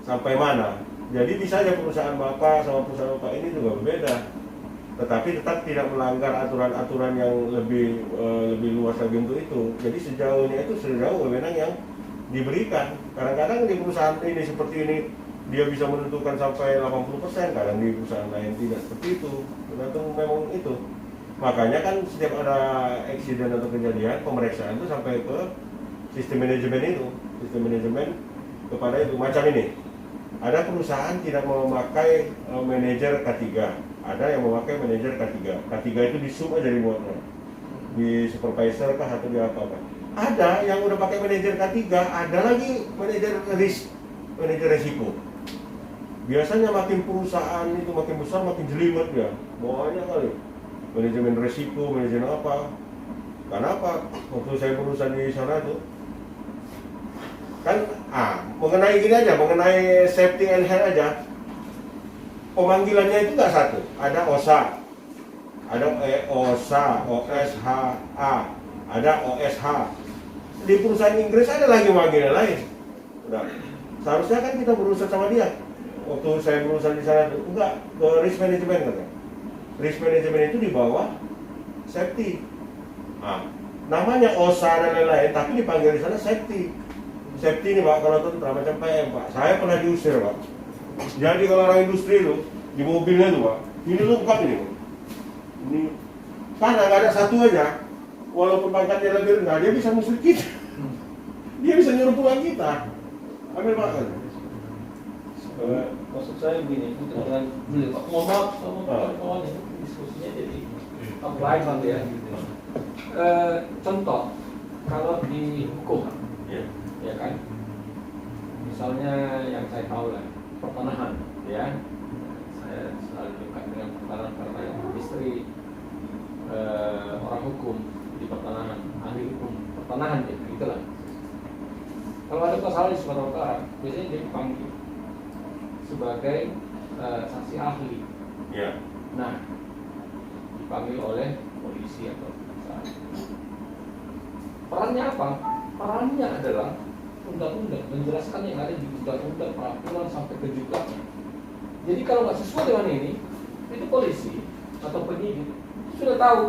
sampai mana. Jadi bisa aja perusahaan bapak sama perusahaan bapak ini juga berbeda. Tetapi tetap tidak melanggar aturan-aturan yang lebih luas lagi untuk itu. Jadi sejauh wewenang yang diberikan. Kadang-kadang di perusahaan ini seperti ini dia bisa menentukan sampai 80%, kadang di perusahaan lain tidak seperti itu. Tergantung memang itu. Makanya kan setiap ada eksiden atau kejadian, pemeriksaan itu sampai ke sistem manajemen itu. Sistem manajemen kepada itu. Macam ini, ada perusahaan tidak memakai manajer K3, ada yang memakai manajer K3. K3 itu di sum aja dibuatnya, di supervisor kah atau di apa kan. Ada yang udah pakai manajer K3, ada lagi manajer risk, manajer resiko. Biasanya makin perusahaan itu makin besar makin jelimet dia, banyak kali. Manajemen resiko, manajemen apa? Karena apa? Waktu saya berurusan di sana tuh, kan mengenai gini aja, mengenai safety and health aja, pemanggilannya itu nggak satu. Ada OSHA, ada OSHA, OSHA, ada OSH. Di perusahaan Inggris ada lagi pemanggilan lain. Udah. Seharusnya kan kita berurusan sama dia. Waktu saya berurusan di sana tuh, enggak, ke risk management katanya. Risk management itu di bawah safety. Namanya OSHA dan lain-lain, tapi dipanggil di sana safety. Safety ini Pak, kalau tentara macam PM Pak, saya pernah diusir Pak. Jadi kalau orang industri itu, di mobilnya tuh Pak, ini lengkap ini Pak. Ini, karena nggak ada satu aja, walaupun pangkatnya lebih rendah, dia bisa musuh kita. Dia bisa nyuruh pulang kita. Ambil Pak. Maksud saya begini, dengan beliau, mohon maaf sama kawan-kawan ini diskusinya jadi apply banget ya. Contoh, kalau di hukum, ya kan, misalnya yang saya tahu lah, pertanahan, ya, saya selalu dekat dengan pertanahan karena istri orang hukum di pertanahan, ahli hukum pertanahan, ya, gitulah. Kalau ada masalah di Sumatera Utara, biasanya dia dipanggil sebagai saksi ahli. Ya. Nah, dipanggil oleh polisi atau misalnya. Perannya apa? Perannya adalah undang-undang, menjelaskan yang ada di undang-undang, peraturan sampai ke jumlahnya. Jadi kalau nggak sesuai dengan ini, itu polisi atau penyidik sudah tahu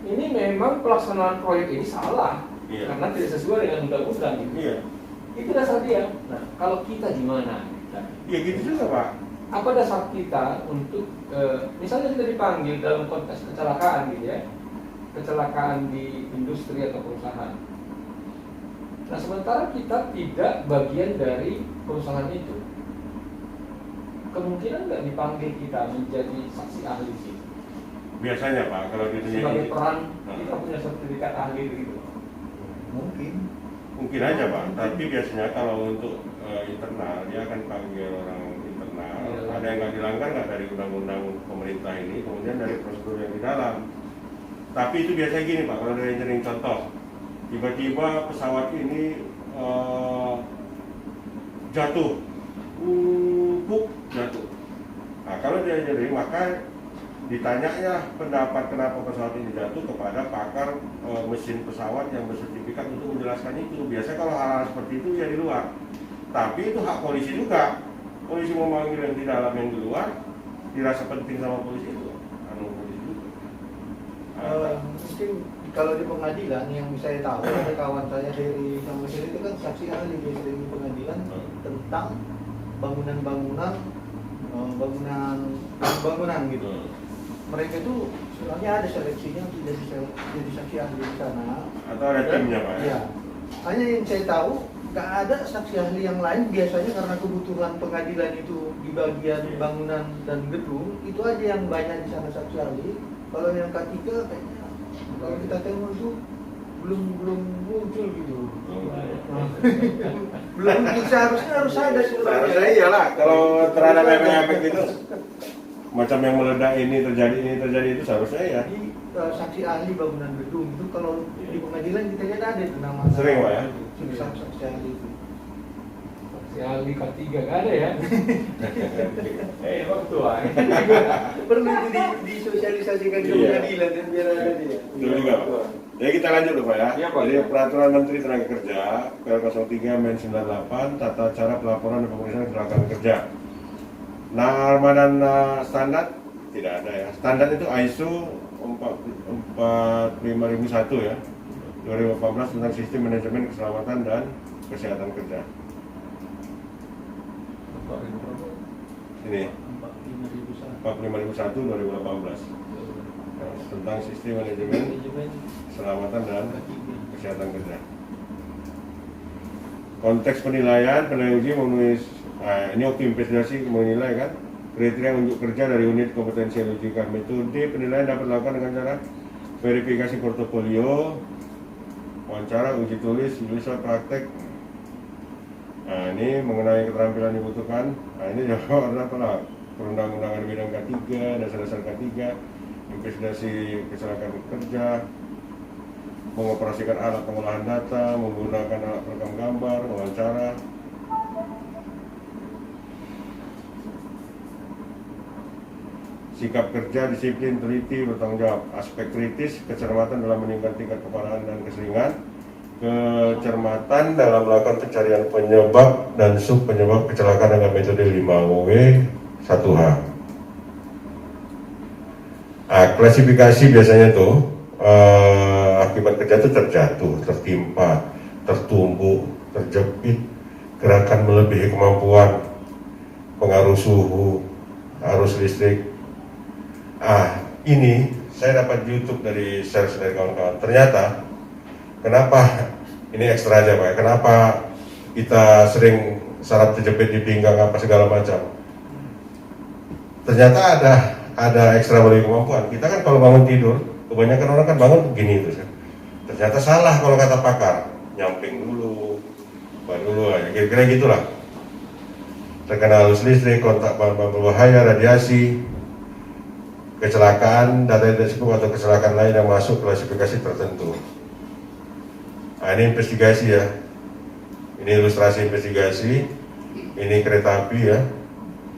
ini memang pelaksanaan proyek ini salah, karena tidak sesuai dengan undang-undang. Gitu. Itu dasar dia. Nah, kalau kita gimana? Ya gitu juga Pak. Apa dasar kita untuk misalnya kita dipanggil dalam konteks kecelakaan gitu ya, kecelakaan di industri atau perusahaan. Nah, sementara kita tidak bagian dari perusahaan itu, kemungkinan nggak dipanggil kita menjadi saksi ahli sih? Biasanya Pak, kalau ditanya Sebagai peran kita punya sertifikat ahli gitu. mungkin aja Pak, tapi biasanya kalau untuk internal dia akan panggil orang internal. Ada yang nggak dilanggar nggak dari undang-undang pemerintah ini, kemudian dari prosedur yang di dalam. Tapi itu biasanya gini Pak, kalau dari engineering contoh, tiba-tiba pesawat ini jatuh, jatuh. Nah, kalau dia engineering maka ditanyanya pendapat kenapa pesawat ini jatuh kepada pakar mesin pesawat yang bersertifikat untuk menjelaskan itu. Biasanya kalau hal-hal seperti itu ya di luar. Tapi itu hak polisi juga. Polisi mau manggil yang di dalam yang di luar, dirasa penting sama polisi itu. Polisi juga. Mungkin kalau di pengadilan yang saya tahu ada kawan saya dari Samosir itu kan saksi ahli dia sering di pengadilan tentang bangunan gitu. Mereka itu sebenarnya ada seleksinya untuk jadi saksi ahli di sana. Atau ada timnya Pak? Iya. Hanya yang saya tahu nggak ada saksi ahli yang lain, biasanya karena kebutuhan pengadilan itu di bagian bangunan dan gedung itu aja yang banyak di sana saksi ahli. Kalau yang K3 kayaknya kalau kita tengok itu belum muncul gitu. Belum seharusnya harus ada sebenarnya. Seharusnya iyalah kalau terhadap efek itu macam yang meledak ini terjadi itu seharusnya ya. Jadi saksi ahli bangunan gedung itu kalau di pengadilan kita lihat ada itu nama. Sering Pak ya? Saksi ahli itu. Saksi ahli K3 nggak ada ya? Waktu Perlu itu disosialisasikan ke pengadilan dan biar ada dia. Betul juga Pak. Jadi kita lanjut dulu Pak ya. Iya, Pak. Jadi Peraturan Menteri Tenaga Kerja PL03/98 tata cara pelaporan dan pemeriksaan kecelakaan kerja. Nah, armada standar tidak ada ya. Standar itu ISO 45001 ya. 2018 tentang sistem manajemen keselamatan dan kesehatan kerja. Ini 45001 2018 tentang sistem manajemen keselamatan dan kesehatan kerja. Konteks penilaian uji memenuhi. Nah, ini waktu investigasi menilai kan kriteria unjuk kerja dari unit kompetensi LUJK. Metode penilaian dapat dilakukan dengan cara verifikasi portofolio, wawancara, uji tulis, tulisan praktek. Nah, ini mengenai keterampilan dibutuhkan. Nah, ini juga ada apa? Perundang-undangan bidang K3, dasar-dasar K3, investigasi kecelakaan kerja, mengoperasikan alat pengolahan data, menggunakan alat perekam gambar, wawancara. Sikap kerja, disiplin, teliti, bertanggung jawab, aspek kritis, kecermatan dalam meningkatkan tingkat keparahan dan keseringan, kecermatan dalam melakukan pencarian penyebab dan sub penyebab kecelakaan dengan metode 5W1H. Klasifikasi biasanya tuh akibat kerja itu terjatuh, tertimpa, tertumbuk, terjepit, gerakan melebihi kemampuan, pengaruh suhu, arus listrik. Ini saya dapat YouTube dari share dari kawan-kawan. Ternyata kenapa ini ekstra aja Pak? Kenapa kita sering saraf terjepit di pinggang apa segala macam? Ternyata ada ekstra melebihi kemampuan. Kita kan kalau bangun tidur, kebanyakan orang kan bangun begini terus kan. Ternyata salah kalau kata pakar, nyamping dulu, aja. Kira-kira gitulah. Terkena arus listrik, kontak bahan-bahan berbahaya, radiasi, kecelakaan, data resiko atau kecelakaan lain yang masuk klasifikasi tertentu. Nah, ini investigasi ya. Ini ilustrasi investigasi. Ini kereta api ya.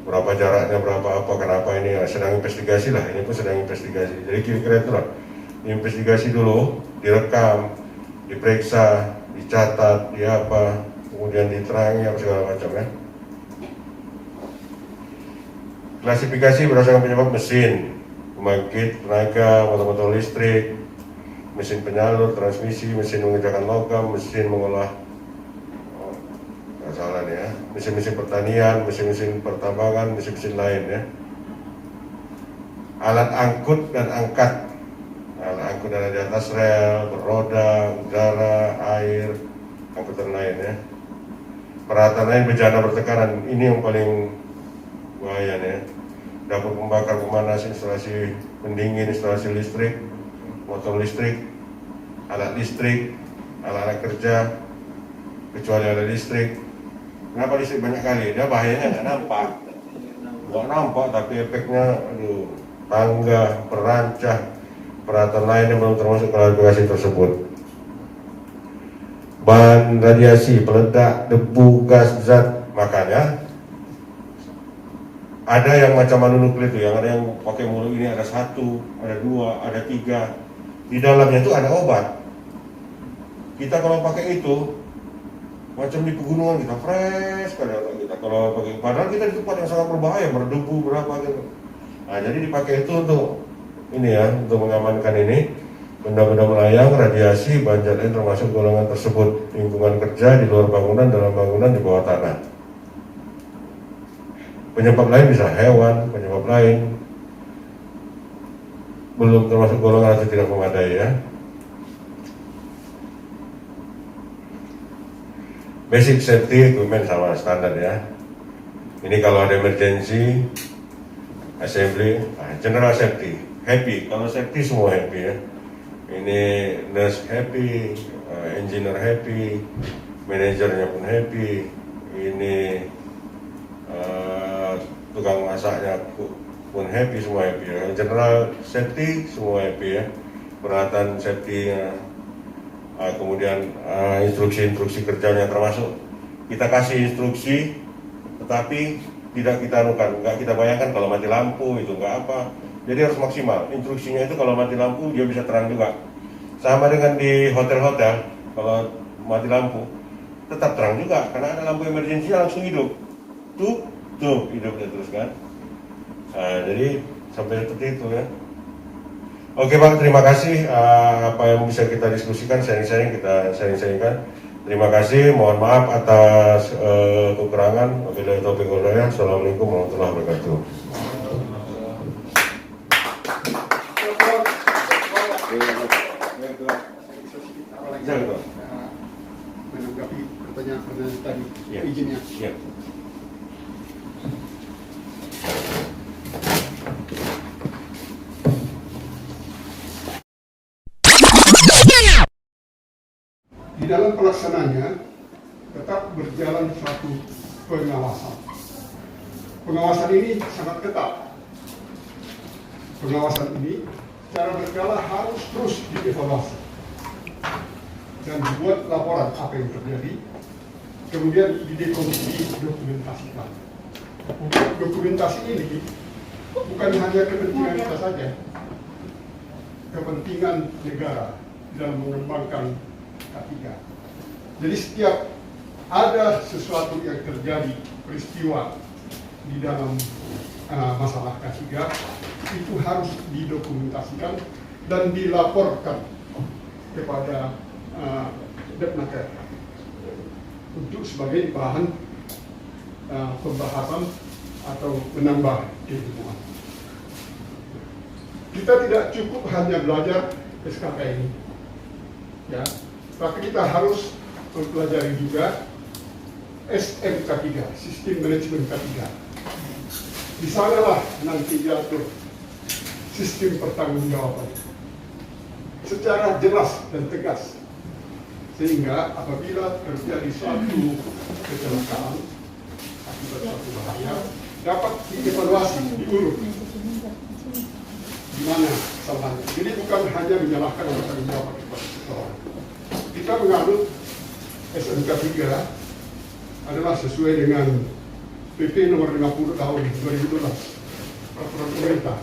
Berapa jaraknya, berapa apa, kenapa ini ya, sedang investigasi lah. Ini pun sedang investigasi. Jadi kira-kira itu lah. Investigasi dulu, direkam, diperiksa, dicatat, kemudian diterangi apa segala macam ya. Klasifikasi berdasarkan penyebab mesin, pembangkit tenaga, motor-motor listrik, mesin penyalur, transmisi, mesin mengerjakan logam, mesin mengolah mesin-mesin pertanian, mesin-mesin pertambangan, mesin-mesin lain ya. Alat angkut dan angkat, alat angkut ada di atas rel, beroda, udara, air, angkutan lain ya. Peralatan lain bejana bertekanan, ini yang paling bahaya ya. Dapur pembakar, pemanas, instalasi pendingin, instalasi listrik, motor listrik, alat kerja, kecuali alat listrik. Kenapa listrik banyak kali? Dia bahayanya nggak nampak, tapi efeknya, tangga, perancah, peralatan lain yang belum termasuk klasifikasi tersebut. Bahan radiasi, peledak, debu, gas, zat, makanya ada yang macam nuklir itu, yang ada yang pakai mulut ini ada 1, ada 2, ada 3. Di dalamnya itu ada obat. Kita kalau pakai itu, macam di pegunungan kita fresh sekali otak kita. Kalau pakai, padahal kita di tempat yang sangat berbahaya, berdebu berapa gitu. Nah, jadi dipakai itu untuk ini ya, untuk mengamankan ini benda-benda melayang, radiasi, bahan zat lain termasuk golongan tersebut, lingkungan kerja, di luar bangunan, dalam bangunan, di bawah tanah. Penyebab lain bisa hewan, penyebab lain belum termasuk golongan atau tidak memadai ya. Basic safety equipment sama standar ya. Ini kalau ada emergency, assembly, general safety, happy. Kalau safety semua happy ya. Ini nurse happy, engineer happy, manajernya pun happy. Ini tukang masaknya pun happy, semua happy ya. General safety semua happy ya. Peralatan safety, kemudian instruksi-instruksi kerjanya termasuk kita kasih instruksi, tetapi tidak kita anukan, nggak kita bayangkan kalau mati lampu itu nggak apa. Jadi harus maksimal. Instruksinya itu kalau mati lampu dia bisa terang juga. Sama dengan di hotel-hotel, kalau mati lampu tetap terang juga karena ada lampu emergensi langsung hidup. Tuh hidupnya terus kan. Nah, jadi sampai seperti itu ya. Oke Pak, terima kasih apa yang bisa kita diskusikan, sharing-sharing kita sharing-sharingkan. Terima kasih, mohon maaf atas kekurangan. Wabillahi taufiq wal hidayah. Assalamualaikum warahmatullahi wabarakatuh. Menanggapi pertanyaan tadi, izinnya. Ya. Di dalam pelaksananya tetap berjalan suatu pengawasan. Pengawasan ini sangat ketat. Pengawasan ini secara berkala harus terus dievaluasi dan dibuat laporan apa yang terjadi, kemudian didokumentasikan. Dokumentasi ini bukan hanya kepentingan kita saja, kepentingan negara dalam mengembangkan K3. Jadi setiap ada sesuatu yang terjadi, peristiwa di dalam masalah K3 itu harus didokumentasikan dan dilaporkan kepada Depnaker untuk sebagai bahan pembahasan atau menambah keilmuan. Kita tidak cukup hanya belajar SKK ini, ya. Tapi kita harus mempelajari juga SMK3, Sistem Manajemen K3. Di sanalah nanti diatur sistem pertanggungjawaban secara jelas dan tegas, sehingga apabila terjadi suatu kecelakaan akibat suatu bahaya dapat dievaluasi, diurut di mana salahnya. Jadi bukan hanya menyalahkan tanggung jawab akibat seseorang. Kita menganut SMK 3 adalah sesuai dengan PP nomor 50 tahun 2012 peraturan pemerintah.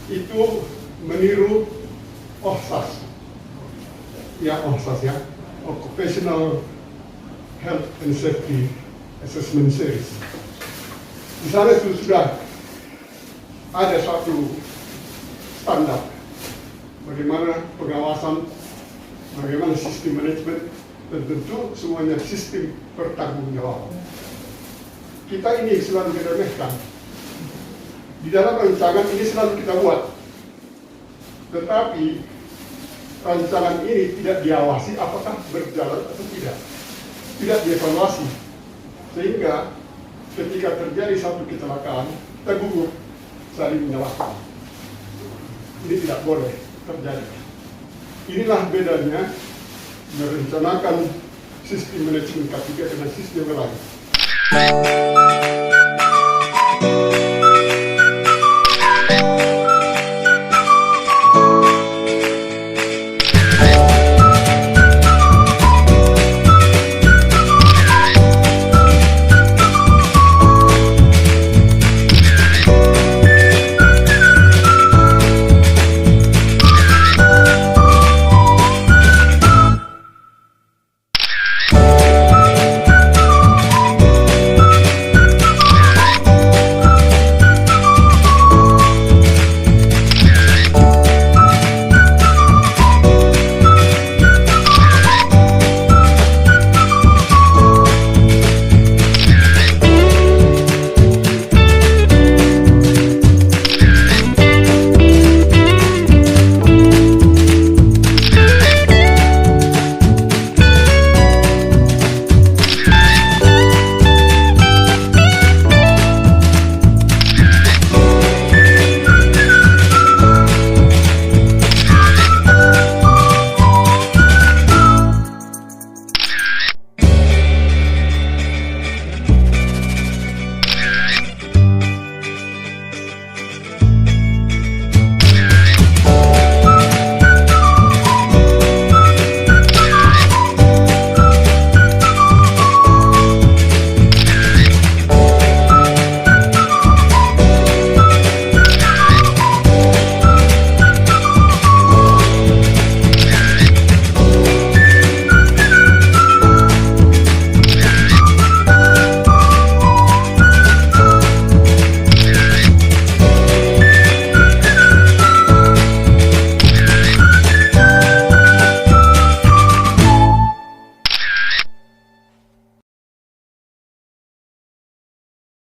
Itu meniru OHSAS, Occupational Health and Safety Assessment Series. Di sana itu sudah ada satu standar bagaimana pengawasan, bagaimana sistem manajemen, dan tentu semuanya sistem bertanggung jawab. Kita ini selalu diremehkan. Di dalam rancangan ini selalu kita buat, tetapi rancangan ini tidak diawasi apakah berjalan atau tidak dievaluasi, sehingga ketika terjadi satu kecelakaan, kita gugur saling menyalahkan. Ini tidak boleh terjadi. Inilah bedanya merencanakan sistem manajemen K3 dengan sistem lain.